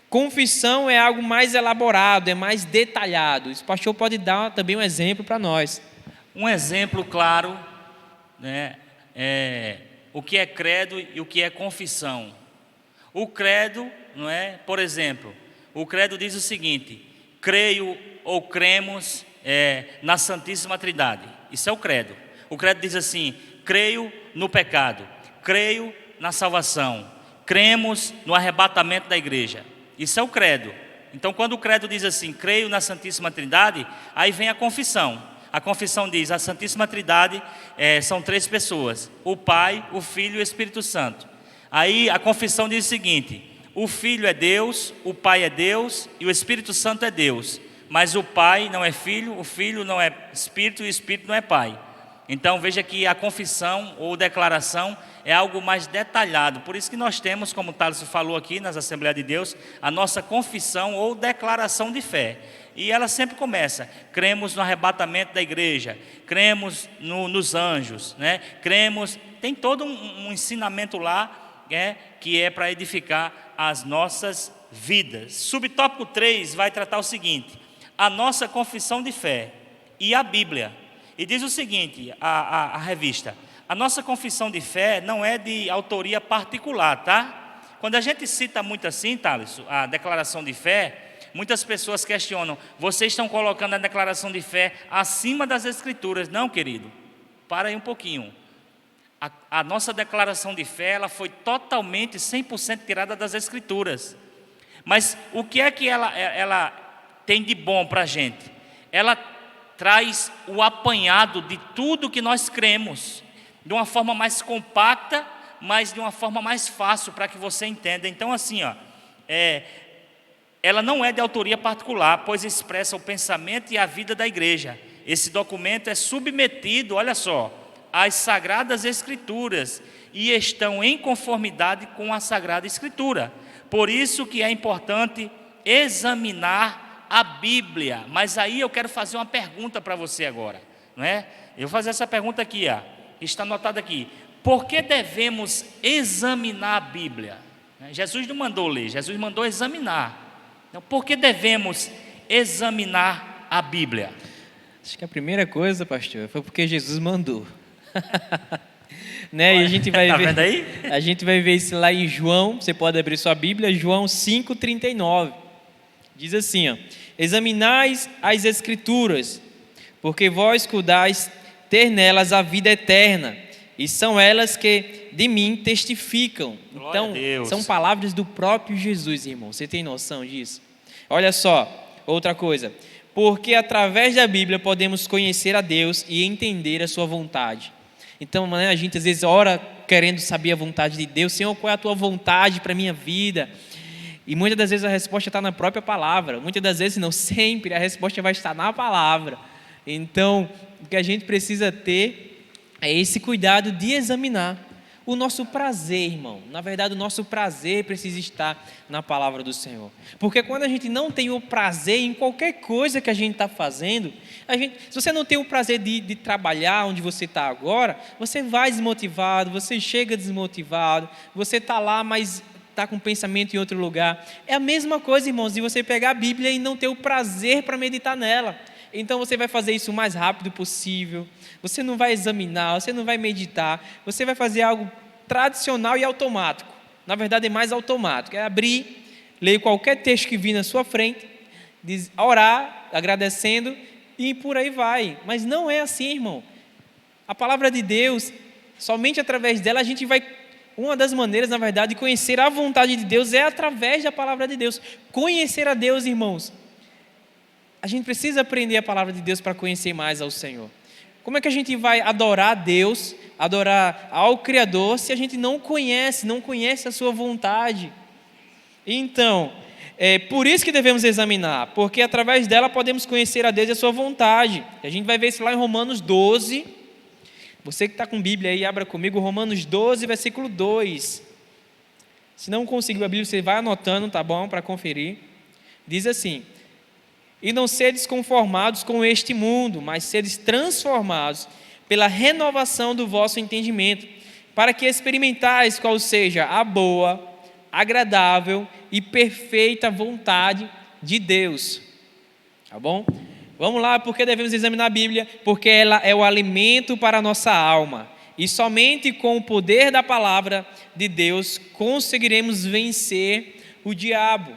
Confissão é algo mais elaborado, é mais detalhado. O pastor pode dar também um exemplo para nós. Um exemplo claro, né, o que é credo e o que é confissão. O credo, não é? Por exemplo, o credo diz o seguinte: creio ou cremos na Santíssima Trindade. Isso é o credo. O credo diz assim: creio no pecado, creio na salvação, cremos no arrebatamento da igreja. Isso é o credo. Então, quando o credo diz assim, creio na Santíssima Trindade, aí vem a confissão. A confissão diz: a Santíssima Trindade são 3 pessoas: o Pai, o Filho e o Espírito Santo. Aí a confissão diz o seguinte: o Filho é Deus, o Pai é Deus e o Espírito Santo é Deus. Mas o Pai não é Filho, o Filho não é Espírito e o Espírito não é Pai. Então veja que a confissão ou declaração é algo mais detalhado. Por isso que nós temos, como o Thales falou aqui nas Assembleias de Deus, a nossa confissão ou declaração de fé. E ela sempre começa: cremos no arrebatamento da igreja, cremos nos anjos, né? Cremos, tem todo um ensinamento lá, que é para edificar as nossas vidas. Subtópico 3 vai tratar o seguinte: a nossa confissão de fé e a Bíblia. E diz o seguinte, a revista: a nossa confissão de fé não é de autoria particular, tá? Quando a gente cita muito assim, Thales, a declaração de fé, muitas pessoas questionam: vocês estão colocando a declaração de fé acima das Escrituras. Não, querido, para aí um pouquinho. A nossa declaração de fé, ela foi totalmente, 100% tirada das Escrituras. Mas o que é que ela tem de bom para a gente? Ela traz o apanhado de tudo que nós cremos, de uma forma mais compacta, mas de uma forma mais fácil para que você entenda. Então assim, ela não é de autoria particular, pois expressa o pensamento e a vida da igreja. Esse documento é submetido, olha só, às Sagradas Escrituras e estão em conformidade com a Sagrada Escritura. Por isso que é importante examinar a Bíblia. Mas aí eu quero fazer uma pergunta para você agora, não é? Eu vou fazer essa pergunta aqui, está anotada aqui: por que devemos examinar a Bíblia? Jesus não mandou ler, Jesus mandou examinar. Então, por que devemos examinar a Bíblia? Acho que a primeira coisa, pastor, foi porque Jesus mandou. Né? E a gente vai ver, vendo aí? A gente vai ver isso lá em João. Você pode abrir sua Bíblia, João 5,39. Diz assim: examinais as Escrituras, porque vós cuidais ter nelas a vida eterna, e são elas que de mim testificam. Então, são palavras do próprio Jesus, irmão. Você tem noção disso? Olha só, outra coisa. Porque através da Bíblia podemos conhecer a Deus e entender a sua vontade. Então, né, a gente às vezes ora querendo saber a vontade de Deus. Senhor, qual é a tua vontade para a minha vida? E muitas das vezes a resposta está na própria palavra. Muitas das vezes, não sempre, a resposta vai estar na palavra. Então, o que a gente precisa ter é esse cuidado de examinar o nosso prazer, irmão. Na verdade, o nosso prazer precisa estar na palavra do Senhor. Porque quando a gente não tem o prazer em qualquer coisa que a gente está fazendo, se você não tem o prazer de trabalhar onde você está agora, você vai desmotivado, você chega desmotivado, você está lá, mas está com o pensamento em outro lugar. É a mesma coisa, irmãos, de você pegar a Bíblia e não ter o prazer para meditar nela. Então você vai fazer isso o mais rápido possível, você não vai examinar, você não vai meditar, você vai fazer algo tradicional e automático. Na verdade é mais automático, é abrir, ler qualquer texto que vir na sua frente, orar, agradecendo e por aí vai. Mas não é assim, irmão. A palavra de Deus, somente através dela a gente vai... Uma das maneiras, na verdade, de conhecer a vontade de Deus é através da palavra de Deus. Conhecer a Deus, irmãos. A gente precisa aprender a palavra de Deus para conhecer mais ao Senhor. Como é que a gente vai adorar a Deus, adorar ao Criador, se a gente não conhece a sua vontade? Então, é por isso que devemos examinar, porque através dela podemos conhecer a Deus e a sua vontade. A gente vai ver isso lá em Romanos 12. Você que está com Bíblia aí, abra comigo, Romanos 12, versículo 2. Se não conseguiu a Bíblia, você vai anotando, tá bom, para conferir. Diz assim: e não sedes conformados com este mundo, mas sedes transformados pela renovação do vosso entendimento, para que experimentais qual seja a boa, agradável e perfeita vontade de Deus. Tá bom? Vamos lá, porque devemos examinar a Bíblia? Porque ela é o alimento para a nossa alma. E somente com o poder da palavra de Deus conseguiremos vencer o diabo.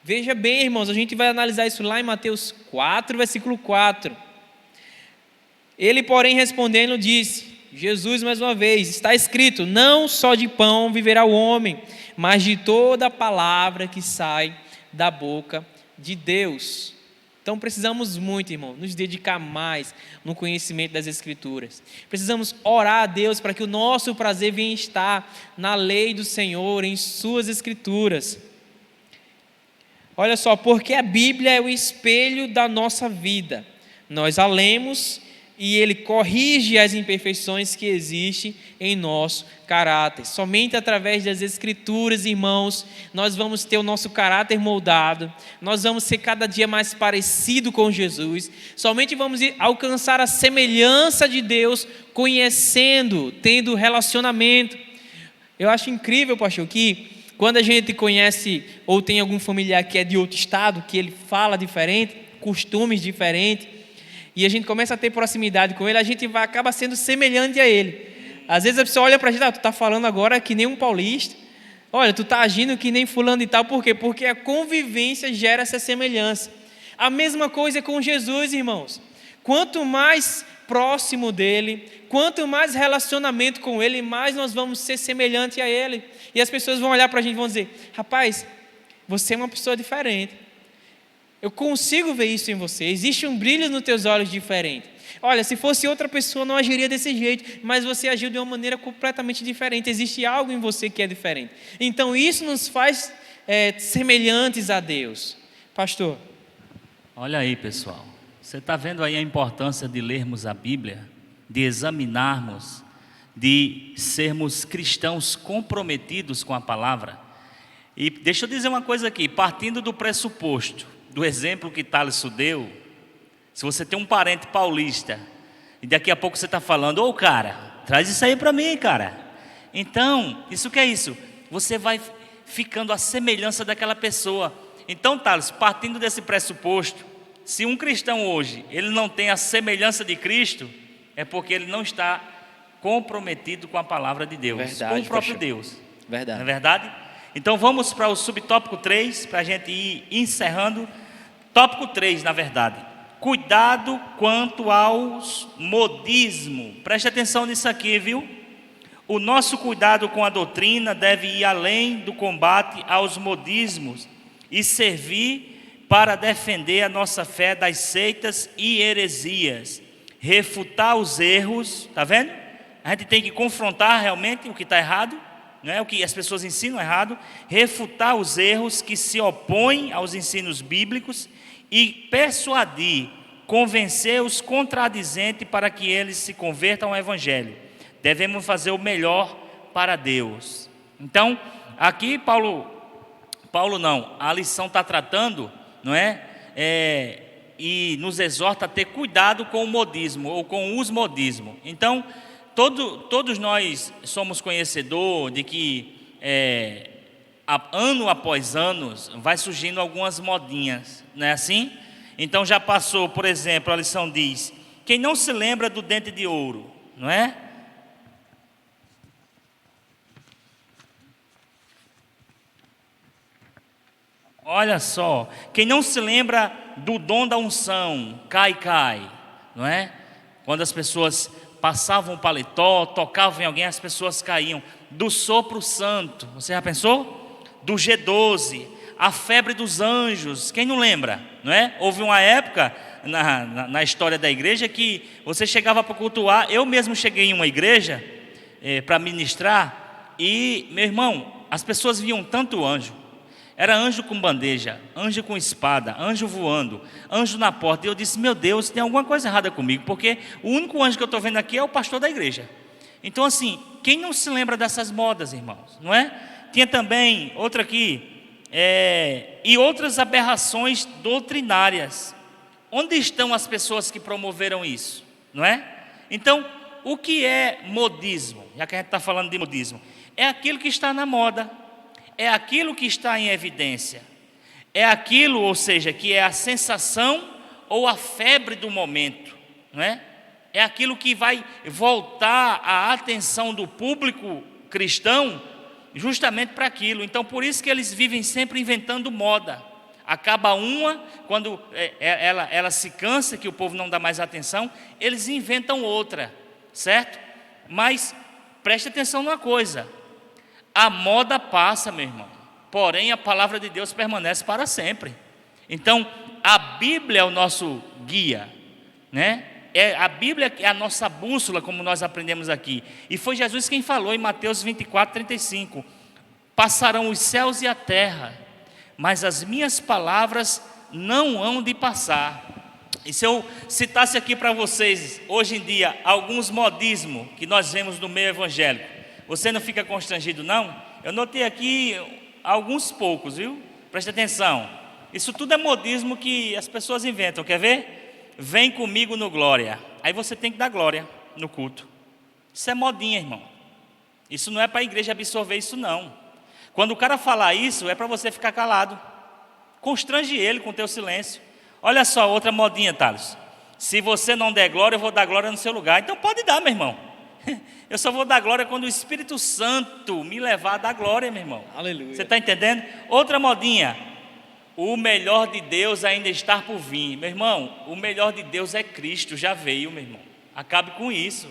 Veja bem, irmãos, a gente vai analisar isso lá em Mateus 4, versículo 4. Ele, porém, respondendo, disse, Jesus mais uma vez, está escrito, não só de pão viverá o homem, mas de toda a palavra que sai da boca de Deus. Então precisamos muito, irmão, nos dedicar mais no conhecimento das Escrituras. Precisamos orar a Deus para que o nosso prazer venha estar na lei do Senhor, em suas Escrituras. Olha só, porque a Bíblia é o espelho da nossa vida. Nós a lemos e ele corrige as imperfeições que existem em nosso caráter. Somente através das Escrituras, irmãos, nós vamos ter o nosso caráter moldado, nós vamos ser cada dia mais parecido com Jesus, somente vamos alcançar a semelhança de Deus, conhecendo, tendo relacionamento. Eu acho incrível, pastor, que quando a gente conhece ou tem algum familiar que é de outro estado, que ele fala diferente, costumes diferentes, e a gente começa a ter proximidade com ele, a gente acaba sendo semelhante a ele. Às vezes a pessoa olha para a gente, tu está falando agora que nem um paulista, olha, tu está agindo que nem fulano e tal, por quê? Porque a convivência gera essa semelhança. A mesma coisa com Jesus, irmãos. Quanto mais próximo dele, quanto mais relacionamento com ele, mais nós vamos ser semelhante a ele. E as pessoas vão olhar para a gente e vão dizer, rapaz, você é uma pessoa diferente. Eu consigo ver isso em você. Existe um brilho nos teus olhos diferente. Olha, se fosse outra pessoa não agiria desse jeito, mas você agiu de uma maneira completamente diferente. Existe algo em você que é diferente. Então isso nos faz semelhantes a Deus. Pastor. Olha aí, pessoal. Você está vendo aí a importância de lermos a Bíblia, de examinarmos, de sermos cristãos comprometidos com a palavra. E deixa eu dizer uma coisa aqui, partindo do pressuposto, do exemplo que Thaleson deu, se você tem um parente paulista, e daqui a pouco você está falando, ô cara, traz isso aí para mim, cara. Então, isso que é isso? Você vai ficando à semelhança daquela pessoa. Então, Thaleson, partindo desse pressuposto, se um cristão hoje, ele não tem a semelhança de Cristo, é porque ele não está comprometido com a palavra de Deus, verdade, com o próprio pastor. Deus. Verdade. Não é verdade? Então vamos para o subtópico 3, para a gente ir encerrando. Tópico 3, na verdade. Cuidado quanto aos modismo. Preste atenção nisso aqui, viu? O nosso cuidado com a doutrina deve ir além do combate aos modismos e servir para defender a nossa fé das seitas e heresias, refutar os erros, tá vendo? A gente tem que confrontar realmente o que está errado, não é? O que as pessoas ensinam errado, refutar os erros que se opõem aos ensinos bíblicos e persuadir, convencer os contradizentes para que eles se convertam ao Evangelho. Devemos fazer o melhor para Deus. Então, aqui a lição está tratando, não é? E nos exorta a ter cuidado com o modismo ou com os modismos. Então, todos nós somos conhecedores de que ano após ano vai surgindo algumas modinhas, não é assim? Então já passou, por exemplo, a lição diz: quem não se lembra do dente de ouro, não é? Olha só, quem não se lembra do dom da unção, cai, não é? Quando as pessoas passavam o paletó, tocavam em alguém, as pessoas caíam. Do sopro santo, você já pensou? Do G12, a febre dos anjos, quem não lembra, não é? Houve uma época na história da igreja que você chegava para cultuar. Eu mesmo cheguei em uma igreja para ministrar e, meu irmão, as pessoas viam tanto anjo. Era anjo com bandeja, anjo com espada, anjo voando, anjo na porta. E eu disse: meu Deus, tem alguma coisa errada comigo, porque o único anjo que eu estou vendo aqui é o pastor da igreja. Então assim, quem não se lembra dessas modas, irmãos, não é? Tinha também outra aqui, e outras aberrações doutrinárias. Onde estão as pessoas que promoveram isso, não é? Então, o que é modismo? Já que a gente está falando de modismo, é aquilo que está na moda, é aquilo que está em evidência, é aquilo, ou seja, que é a sensação ou a febre do momento, não é? É aquilo que vai voltar a atenção do público cristão justamente para aquilo. Então, por isso que eles vivem sempre inventando moda. Acaba uma, quando ela se cansa, que o povo não dá mais atenção, eles inventam outra, certo? Mas preste atenção numa coisa: a moda passa, meu irmão, porém a palavra de Deus permanece para sempre. Então, a Bíblia é o nosso guia, né? A Bíblia é a nossa bússola, como nós aprendemos aqui. E foi Jesus quem falou em Mateus 24:35: passarão os céus e a terra, mas as minhas palavras não hão de passar. E se eu citasse aqui para vocês, hoje em dia, alguns modismos que nós vemos no meio evangélico, você não fica constrangido, não? Eu notei aqui alguns poucos, viu? Preste atenção. Isso tudo é modismo que as pessoas inventam, quer ver? Vem comigo no glória. Aí você tem que dar glória no culto. Isso é modinha, irmão. Isso não é para a igreja absorver isso, não. Quando o cara falar isso, é para você ficar calado. Constrange ele com o teu silêncio. Olha só, outra modinha, Thales. Se você não der glória, eu vou dar glória no seu lugar. Então pode dar, meu irmão. Eu só vou dar glória quando o Espírito Santo me levar a dar glória, meu irmão. Aleluia. Você está entendendo? Outra modinha: o melhor de Deus ainda está por vir. Meu irmão, o melhor de Deus é Cristo, já veio, meu irmão. Acabe com isso.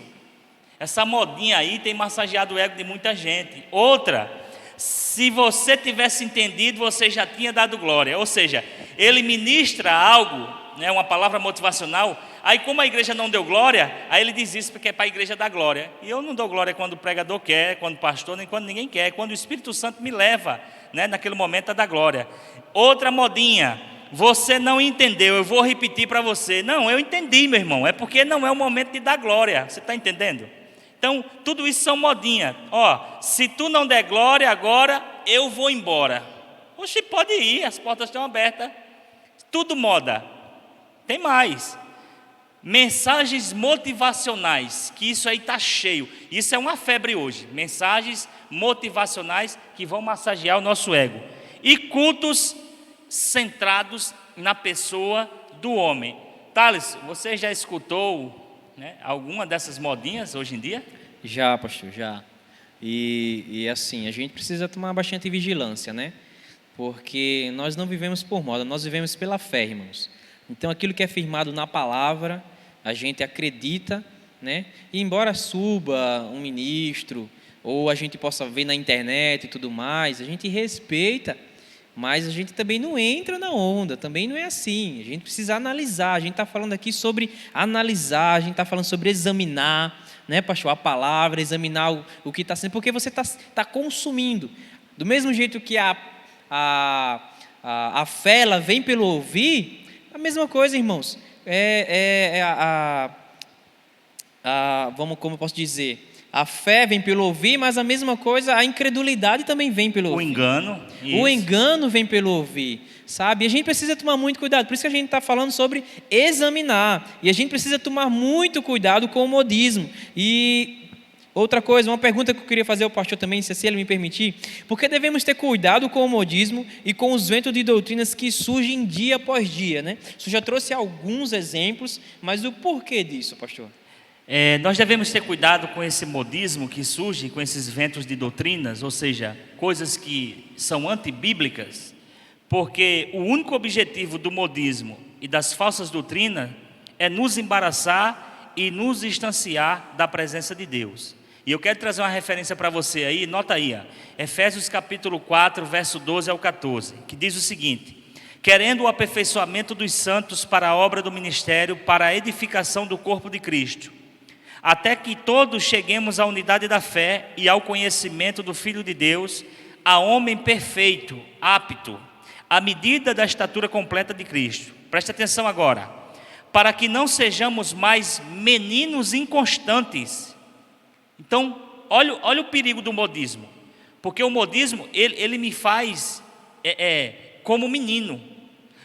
Essa modinha aí tem massageado o ego de muita gente. Outra: se você tivesse entendido, você já tinha dado glória. Ou seja, ele ministra algo, né, uma palavra motivacional. Aí, como a igreja não deu glória, aí ele diz isso porque é para a igreja dar glória. E eu não dou glória quando o pregador quer, quando o pastor, nem quando ninguém quer. Quando o Espírito Santo me leva, né, naquele momento a dar glória. Outra modinha: você não entendeu, eu vou repetir para você. Não, eu entendi, meu irmão. É porque não é o momento de dar glória. Você está entendendo? Então, tudo isso são modinha. Ó, se tu não der glória agora, eu vou embora. Oxe, pode ir, as portas estão abertas. Tudo moda. Tem mais. Mensagens motivacionais, que isso aí está cheio. Isso é uma febre hoje. Mensagens motivacionais que vão massagear o nosso ego. E cultos centrados na pessoa do homem. Thales, você já escutou, né, alguma dessas modinhas hoje em dia? Já, pastor, já. E assim, a gente precisa tomar bastante vigilância, né? Porque nós não vivemos por moda, nós vivemos pela fé, irmãos. Então, aquilo que é firmado na palavra, a gente acredita, né? E embora suba um ministro, ou a gente possa ver na internet e tudo mais, a gente respeita, mas a gente também não entra na onda, também não é assim. A gente precisa analisar. A gente está falando aqui sobre analisar, a gente está falando sobre examinar, né, pastor? A palavra, examinar o que está sendo, porque você está consumindo. Do mesmo jeito que a fé ela vem pelo ouvir, a mesma coisa, irmãos. Como eu posso dizer? A fé vem pelo ouvir, mas a mesma coisa, a incredulidade também vem pelo ouvir. O engano. O engano vem pelo ouvir, sabe? E a gente precisa tomar muito cuidado. Por isso que a gente está falando sobre examinar. E a gente precisa tomar muito cuidado com o modismo. E outra coisa, uma pergunta que eu queria fazer ao pastor também, se ele me permitir. Por que devemos ter cuidado com o modismo e com os ventos de doutrinas que surgem dia após dia, né? O senhor já trouxe alguns exemplos, mas o porquê disso, pastor? Nós devemos ter cuidado com esse modismo que surge, com esses ventos de doutrinas, ou seja, coisas que são antibíblicas, porque o único objetivo do modismo e das falsas doutrinas é nos embaraçar e nos distanciar da presença de Deus. E eu quero trazer uma referência para você aí, nota aí, Efésios capítulo 4, verso 12 ao 14, que diz o seguinte: querendo o aperfeiçoamento dos santos para a obra do ministério, para a edificação do corpo de Cristo, até que todos cheguemos à unidade da fé e ao conhecimento do Filho de Deus, a homem perfeito, apto, à medida da estatura completa de Cristo. Presta atenção agora. Para que não sejamos mais meninos inconstantes. Então, olha o perigo do modismo. Porque o modismo, ele me faz como menino.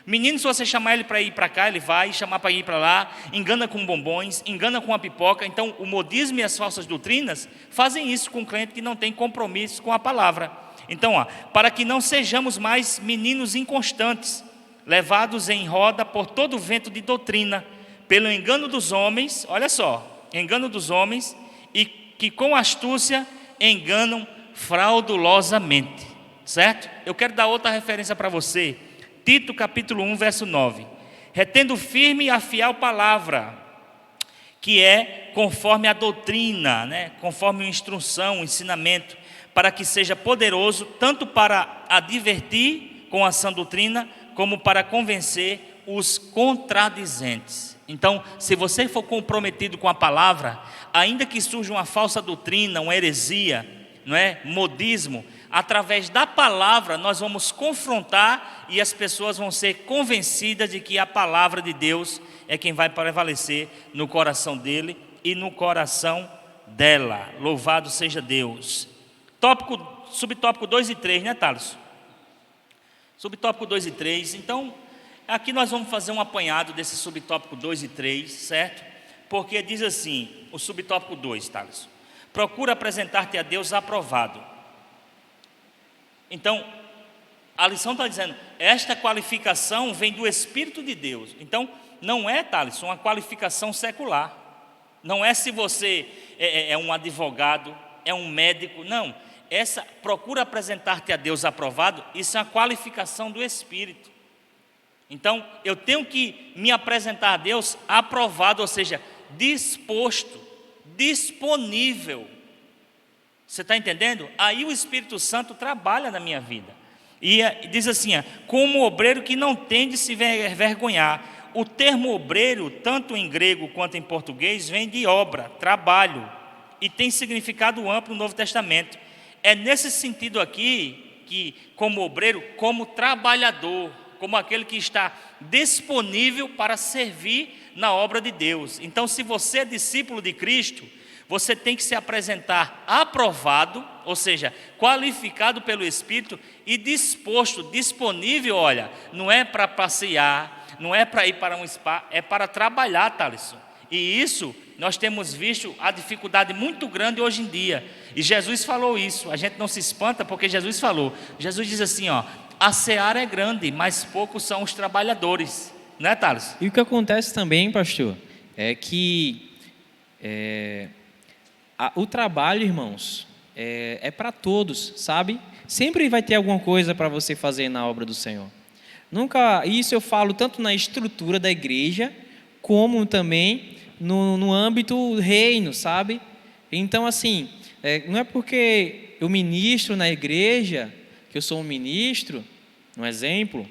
Menino, se você chamar ele para ir para cá, ele vai, chamar para ir para lá, engana com bombons, engana com a pipoca. Então, o modismo e as falsas doutrinas fazem isso com o crente que não tem compromisso com a palavra. Então, para que não sejamos mais meninos inconstantes, levados em roda por todo o vento de doutrina, pelo engano dos homens, olha só, engano dos homens, e que com astúcia enganam fraudulosamente, certo? Eu quero dar outra referência para você. Tito capítulo 1, verso 9. Retendo firme a fiel palavra, que é conforme a doutrina, né? Conforme a instrução, o ensinamento, para que seja poderoso, tanto para advertir com a sã doutrina, como para convencer os contradizentes. Então, se você for comprometido com a palavra, ainda que surja uma falsa doutrina, uma heresia, não é? Modismo, através da palavra nós vamos confrontar e as pessoas vão ser convencidas de que a palavra de Deus é quem vai prevalecer no coração dele e no coração dela. Louvado seja Deus. Subtópico 2 e 3, né, Thales? Subtópico 2 e 3. Então, aqui nós vamos fazer um apanhado desse subtópico 2 e 3, certo? Porque diz assim, o subtópico 2, Thales: procura apresentar-te a Deus aprovado. Então, a lição está dizendo, esta qualificação vem do Espírito de Deus. Então, não é, Thales, uma qualificação secular. Não é se você é um advogado, é um médico, não. Essa procura apresentar-te a Deus aprovado, isso é uma qualificação do Espírito. Então, eu tenho que me apresentar a Deus aprovado, ou seja, disposto, disponível. Você está entendendo? Aí o Espírito Santo trabalha na minha vida. E diz assim, como obreiro que não tem de se vergonhar. O termo obreiro, tanto em grego quanto em português, vem de obra, trabalho, e tem significado amplo no Novo Testamento. É nesse sentido aqui, que como obreiro, como trabalhador, como aquele que está disponível para servir na obra de Deus. Então, se você é discípulo de Cristo, você tem que se apresentar aprovado, ou seja, qualificado pelo Espírito e disposto, disponível, olha, não é para passear, não é para ir para um spa, é para trabalhar, Thaleson. E isso, nós temos visto a dificuldade muito grande hoje em dia. E Jesus falou isso, a gente não se espanta porque Jesus falou. Jesus diz assim, a seara é grande, mas poucos são os trabalhadores. Não é, Thales? E o que acontece também, pastor, é que o trabalho, irmãos, é para todos, sabe? Sempre vai ter alguma coisa para você fazer na obra do Senhor. Isso eu falo tanto na estrutura da igreja, como também no âmbito reino, sabe? Então, assim, não é porque eu ministro na igreja, que eu sou um ministro, Um exemplo,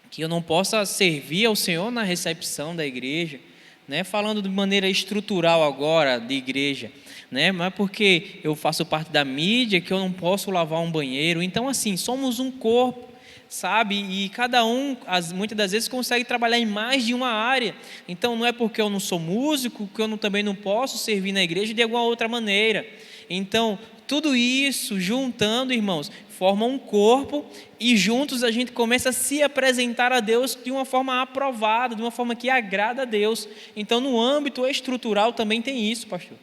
que eu não possa servir ao Senhor na recepção da igreja, né? Falando de maneira estrutural agora de igreja, né? Não é porque eu faço parte da mídia que eu não posso lavar um banheiro. Então, assim, somos um corpo, sabe? E cada um, muitas das vezes, consegue trabalhar em mais de uma área. Então, não é porque eu não sou músico que eu também não posso servir na igreja de alguma outra maneira. Então, tudo isso, juntando, irmãos, forma um corpo e juntos a gente começa a se apresentar a Deus de uma forma aprovada, de uma forma que agrada a Deus. Então, no âmbito estrutural também tem isso, pastor.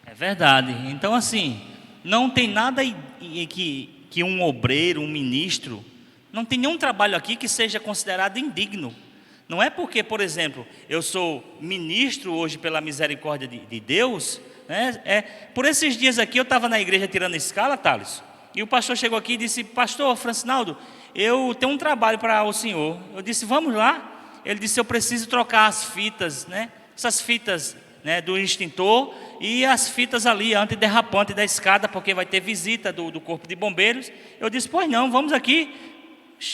É verdade. Então, assim, não tem nada que um obreiro, um ministro, não tem nenhum trabalho aqui que seja considerado indigno. Não é porque, por exemplo, eu sou ministro hoje pela misericórdia de Deus, né? Por esses dias aqui eu estava na igreja tirando escala, Thales, e o pastor chegou aqui e disse: pastor Francinaldo, eu tenho um trabalho para o senhor. Eu disse: vamos lá. Ele disse: eu preciso trocar as fitas, né? Essas fitas, né, do extintor e as fitas ali antiderrapante da escada, porque vai ter visita do corpo de bombeiros. Eu disse: pois não, vamos aqui.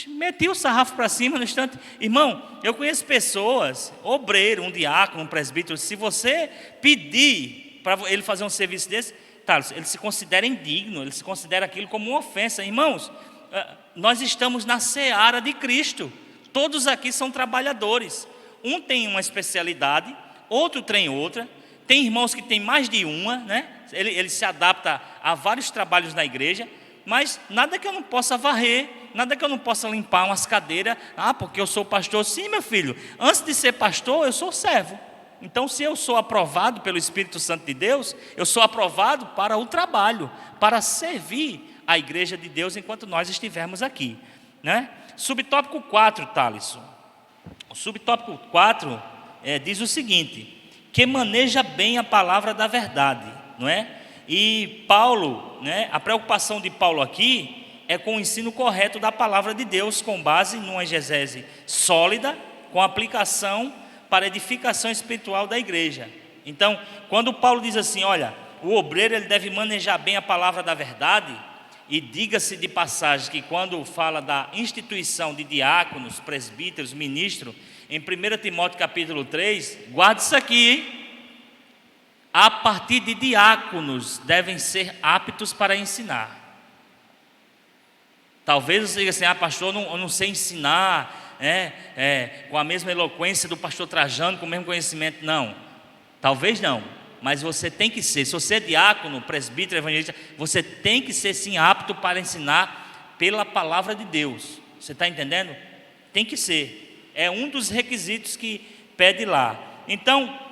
Meti o sarrafo para cima no instante. Irmão, eu conheço pessoas, obreiro, um diácono, um presbítero, se você pedir para ele fazer um serviço desse, tá, ele se considera indigno, ele se considera aquilo como uma ofensa. Irmãos, nós estamos na seara de Cristo, todos aqui são trabalhadores, um tem uma especialidade, outro tem outra, tem irmãos que tem mais de uma, né? Ele se adapta a vários trabalhos na igreja, mas nada que eu não possa varrer, nada que eu não possa limpar umas cadeiras, porque eu sou pastor. Sim, meu filho, antes de ser pastor, eu sou servo. Então, se eu sou aprovado pelo Espírito Santo de Deus, eu sou aprovado para o trabalho, para servir a igreja de Deus enquanto nós estivermos aqui, né? Subtópico 4, Thaleson. O subtópico 4 diz o seguinte: que maneja bem a palavra da verdade, não é? E Paulo, né, a preocupação de Paulo aqui é com o ensino correto da palavra de Deus, com base numa exegese sólida, com aplicação para edificação espiritual da igreja. Então, quando Paulo diz assim, olha, o obreiro ele deve manejar bem a palavra da verdade, e diga-se de passagem que quando fala da instituição de diáconos, presbíteros, ministros, em 1 Timóteo capítulo 3, guarde isso aqui, hein? A partir de diáconos devem ser aptos para ensinar. Talvez você diga assim: pastor, eu não sei ensinar, com a mesma eloquência do pastor Trajano, com o mesmo conhecimento. Não, talvez não, mas você tem que ser. Se você é diácono, presbítero, evangelista, você tem que ser sim apto para ensinar pela palavra de Deus. Você está entendendo? Tem que ser. É um dos requisitos que pede lá. Então,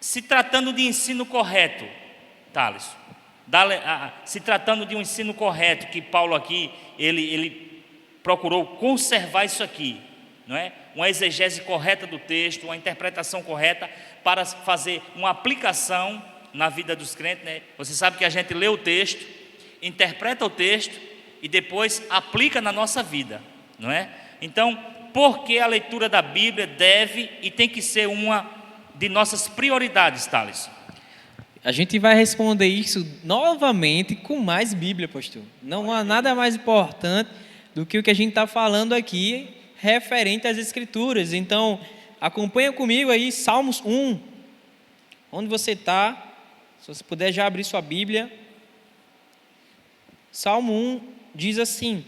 se tratando de ensino correto, Thales, se tratando de um ensino correto, que Paulo aqui, ele procurou conservar isso aqui, não é? Uma exegese correta do texto, uma interpretação correta para fazer uma aplicação na vida dos crentes, né? Você sabe que a gente lê o texto, interpreta o texto e depois aplica na nossa vida, não é? Então, por que a leitura da Bíblia deve e tem que ser uma de nossas prioridades, Thales? A gente vai responder isso novamente com mais Bíblia, pastor. Não há nada mais importante do que o que a gente está falando aqui referente às Escrituras. Então, acompanha comigo aí Salmos 1. Onde você está, se você puder já abrir sua Bíblia. Salmo 1 diz assim: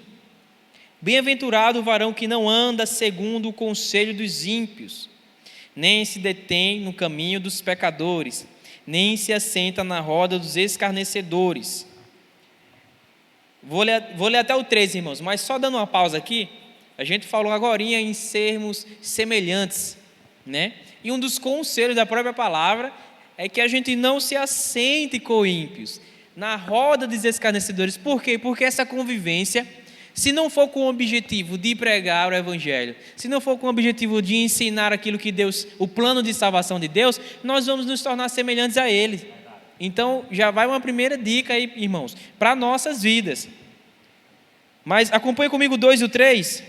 bem-aventurado o varão que não anda segundo o conselho dos ímpios, nem se detém no caminho dos pecadores, nem se assenta na roda dos escarnecedores. Vou ler até o 13, irmãos, mas só dando uma pausa aqui. A gente falou agorinha em sermos semelhantes, né? E um dos conselhos da própria palavra é que a gente não se assente com ímpios, na roda dos escarnecedores. Por quê? Porque essa convivência, se não for com o objetivo de pregar o Evangelho, se não for com o objetivo de ensinar aquilo que Deus, o plano de salvação de Deus, nós vamos nos tornar semelhantes a Ele. Então, já vai uma primeira dica aí, irmãos, para nossas vidas. Mas acompanhe comigo o 2 e o 3.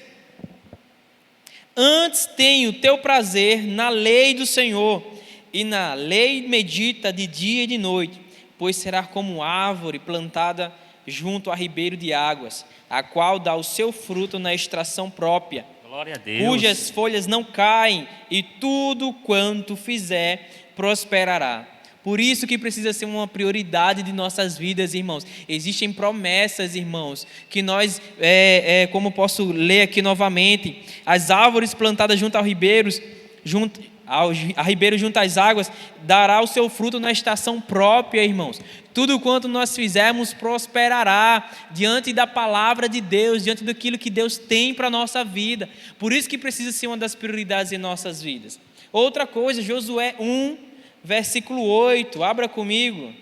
Antes tem o teu prazer na lei do Senhor, e na lei medita de dia e de noite, pois será como árvore plantada junto a ribeiro de águas, a qual dá o seu fruto na estação própria, Glória a Deus. cujas folhas não caem, e tudo quanto fizer prosperará. Por isso que precisa ser uma prioridade de nossas vidas, irmãos. Existem promessas, irmãos, que nós, como posso ler aqui novamente, as árvores plantadas junto aos ribeiros, a ribeiro junto às águas, dará o seu fruto na estação própria, irmãos. Tudo quanto nós fizermos prosperará diante da palavra de Deus, diante daquilo que Deus tem para a nossa vida. Por isso que precisa ser uma das prioridades em nossas vidas. Outra coisa, Josué 1, versículo 8, abra comigo.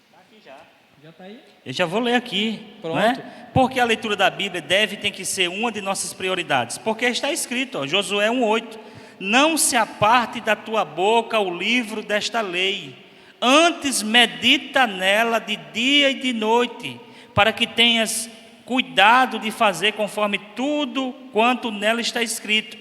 Está aqui já. Já está aí? Eu já vou ler aqui. Pronto. Não é? Porque a leitura da Bíblia tem que ser uma de nossas prioridades. Porque está escrito, ó, Josué 1,8: não se aparte da tua boca o livro desta lei, antes medita nela de dia e de noite, para que tenhas cuidado de fazer conforme tudo quanto nela está escrito,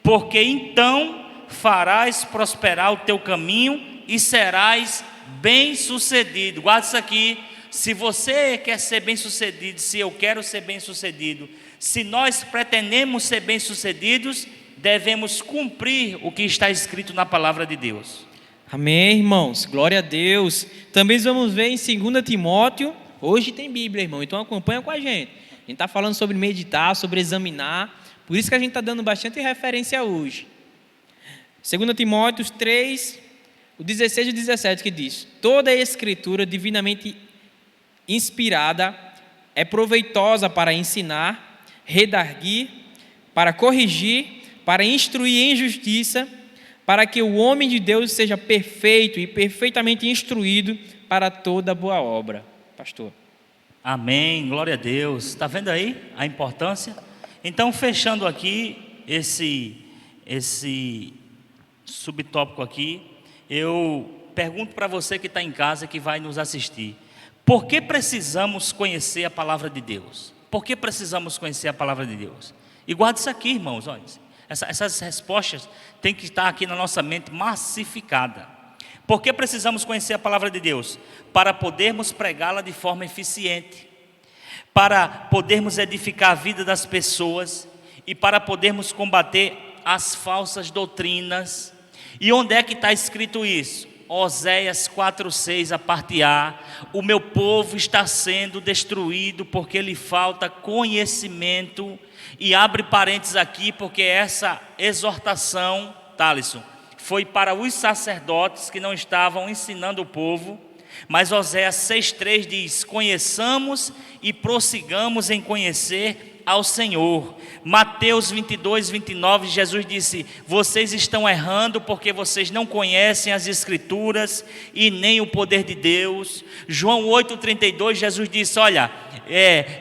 porque então farás prosperar o teu caminho e serás bem-sucedido. Guarda isso aqui. Se você quer ser bem-sucedido, se eu quero ser bem-sucedido, se nós pretendemos ser bem-sucedidos, devemos cumprir o que está escrito na palavra de Deus. Amém, irmãos, glória a Deus. Também vamos ver em 2 Timóteo, hoje tem Bíblia, irmão, então acompanha com a gente. A gente está falando sobre meditar, sobre examinar, por isso que a gente está dando bastante referência hoje. 2 Timóteo 3, o 16 e 17, que diz: toda a escritura divinamente inspirada é proveitosa para ensinar, redarguir, para corrigir, para instruir em justiça, para que o homem de Deus seja perfeito e perfeitamente instruído para toda boa obra. Pastor. Amém, glória a Deus. Está vendo aí a importância? Então, fechando aqui esse subtópico aqui, eu pergunto para você que está em casa, que vai nos assistir: por que precisamos conhecer a palavra de Deus? Por que precisamos conhecer a palavra de Deus? E guarda isso aqui, irmãos, olha, essas respostas têm que estar aqui na nossa mente massificada. Por que precisamos conhecer a palavra de Deus? Para podermos pregá-la de forma eficiente, para podermos edificar a vida das pessoas e para podermos combater as falsas doutrinas. E onde é que está escrito isso? Oséias 4,6, a parte A: o meu povo está sendo destruído porque lhe falta conhecimento. E abre parênteses aqui, porque essa exortação, Thalisson, foi para os sacerdotes que não estavam ensinando o povo. Mas Oséias 6,3 diz: conheçamos e prossigamos em conhecer ao Senhor. Mateus 22:29, Jesus disse: vocês estão errando porque vocês não conhecem as Escrituras e nem o poder de Deus. João 8:32, Jesus disse: olha,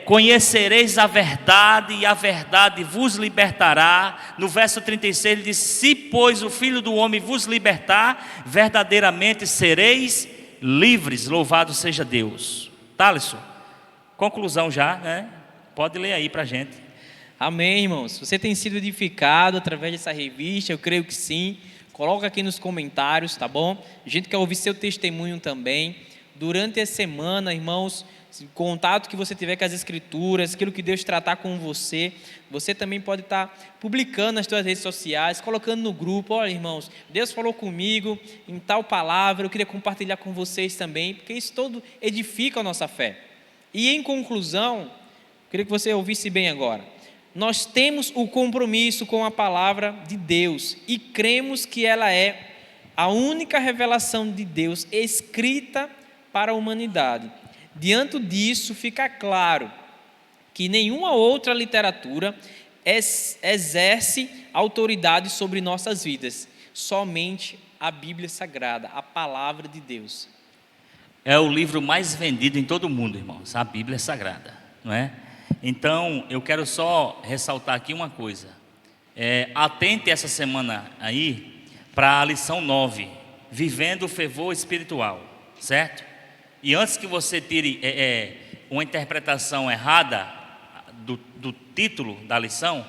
conhecereis a verdade e a verdade vos libertará. No verso 36 ele diz: se pois o Filho do Homem vos libertar, verdadeiramente sereis livres. Louvado seja Deus. Thalisson, conclusão já, né? Pode ler aí para a gente. Amém, irmãos. Você tem sido edificado através dessa revista? Eu creio que sim. Coloca aqui nos comentários, tá bom? A gente quer ouvir seu testemunho também. Durante a semana, irmãos, o contato que você tiver com as Escrituras, aquilo que Deus tratar com você, você também pode estar publicando nas suas redes sociais, colocando no grupo: olha, irmãos, Deus falou comigo em tal palavra, eu queria compartilhar com vocês também, porque isso todo edifica a nossa fé. E em conclusão, queria que você ouvisse bem agora. Nós temos o compromisso com a palavra de Deus e cremos que ela é a única revelação de Deus escrita para a humanidade. Diante disso, fica claro que nenhuma outra literatura exerce autoridade sobre nossas vidas, somente a Bíblia Sagrada, a palavra de Deus. É o livro mais vendido em todo o mundo, irmãos, a Bíblia Sagrada, não é? Então, eu quero só ressaltar aqui uma coisa. Atente essa semana aí para a lição 9, Vivendo o Fervor Espiritual, certo? E antes que você tire uma interpretação errada do título da lição,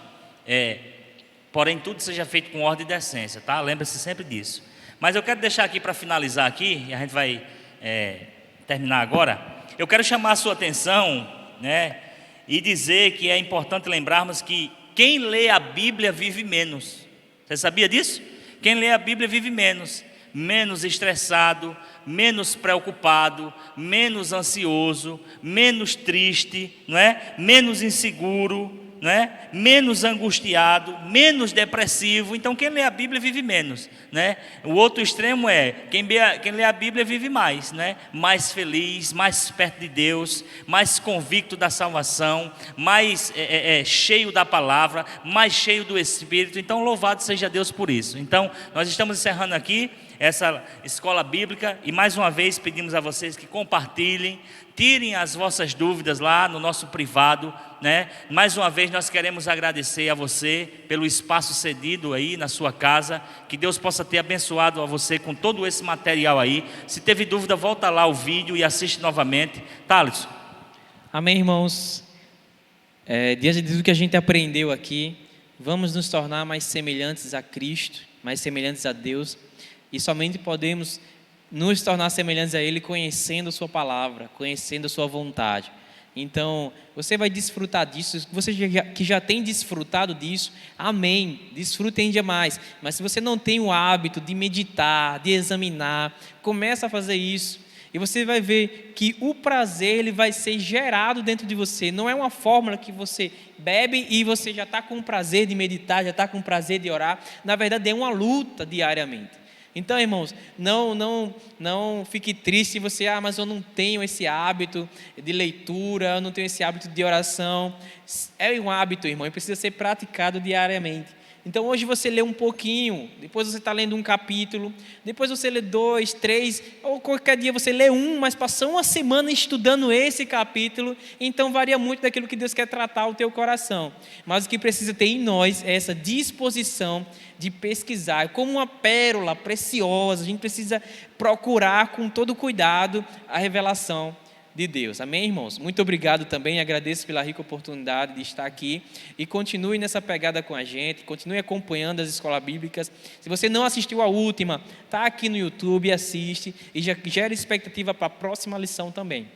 porém tudo seja feito com ordem e decência, tá? Lembre-se sempre disso. Mas eu quero deixar aqui para finalizar aqui, e a gente vai terminar agora. eu quero chamar a sua atenção, né, e dizer que é importante lembrarmos que quem lê a Bíblia vive menos. Você sabia disso? Quem lê a Bíblia vive menos. Menos estressado, menos preocupado, menos ansioso, menos triste, não é? Menos inseguro, não é? Menos angustiado, menos depressivo. Então quem lê a Bíblia vive menos, né? O outro extremo é quem lê a Bíblia vive mais, né? Mais feliz, mais perto de Deus, mais convicto da salvação, mais cheio da palavra, mais cheio do Espírito. Então louvado seja Deus por isso. Então nós estamos encerrando aqui essa escola bíblica e mais uma vez pedimos a vocês que compartilhem, tirem as vossas dúvidas lá no nosso privado, né? Mais uma vez nós queremos agradecer a você pelo espaço cedido aí na sua casa, que Deus possa ter abençoado a você com todo esse material aí. Se teve dúvida, volta lá o vídeo e assiste novamente. Thales. Amém, irmãos. Diante de tudo que a gente aprendeu aqui, vamos nos tornar mais semelhantes a Cristo, mais semelhantes a Deus, e somente podemos nos tornar semelhantes a Ele conhecendo a sua palavra, conhecendo a sua vontade. Então, você vai desfrutar disso. Você que já tem desfrutado disso, amém, desfrutem demais. Mas se você não tem o hábito de meditar, de examinar, começa a fazer isso. E você vai ver que o prazer ele vai ser gerado dentro de você. Não é uma fórmula que você bebe e você já está com o prazer de meditar, já está com o prazer de orar. Na verdade, é uma luta diariamente. Então, irmãos, não fique triste se você, mas eu não tenho esse hábito de leitura, eu não tenho esse hábito de oração. É um hábito, irmão, e precisa ser praticado diariamente. Então hoje você lê um pouquinho, depois você está lendo um capítulo, depois você lê 2, 3, ou qualquer dia você lê um, mas passou uma semana estudando esse capítulo, então varia muito daquilo que Deus quer tratar o teu coração. Mas o que precisa ter em nós é essa disposição de pesquisar, como uma pérola preciosa, a gente precisa procurar com todo cuidado a revelação de Deus. Amém, irmãos? Muito obrigado também, agradeço pela rica oportunidade de estar aqui e continue nessa pegada com a gente, continue acompanhando as escolas bíblicas. Se você não assistiu a última, está aqui no YouTube, assiste e já gera expectativa para a próxima lição também.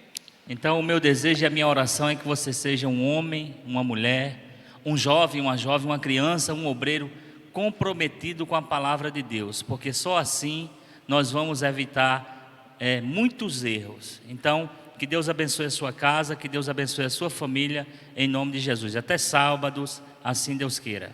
Então o meu desejo e a minha oração é que você seja um homem, uma mulher, um jovem, uma criança, um obreiro comprometido com a palavra de Deus, porque só assim nós vamos evitar muitos erros. Então, que Deus abençoe a sua casa, que Deus abençoe a sua família, em nome de Jesus. Até sábados, assim Deus queira.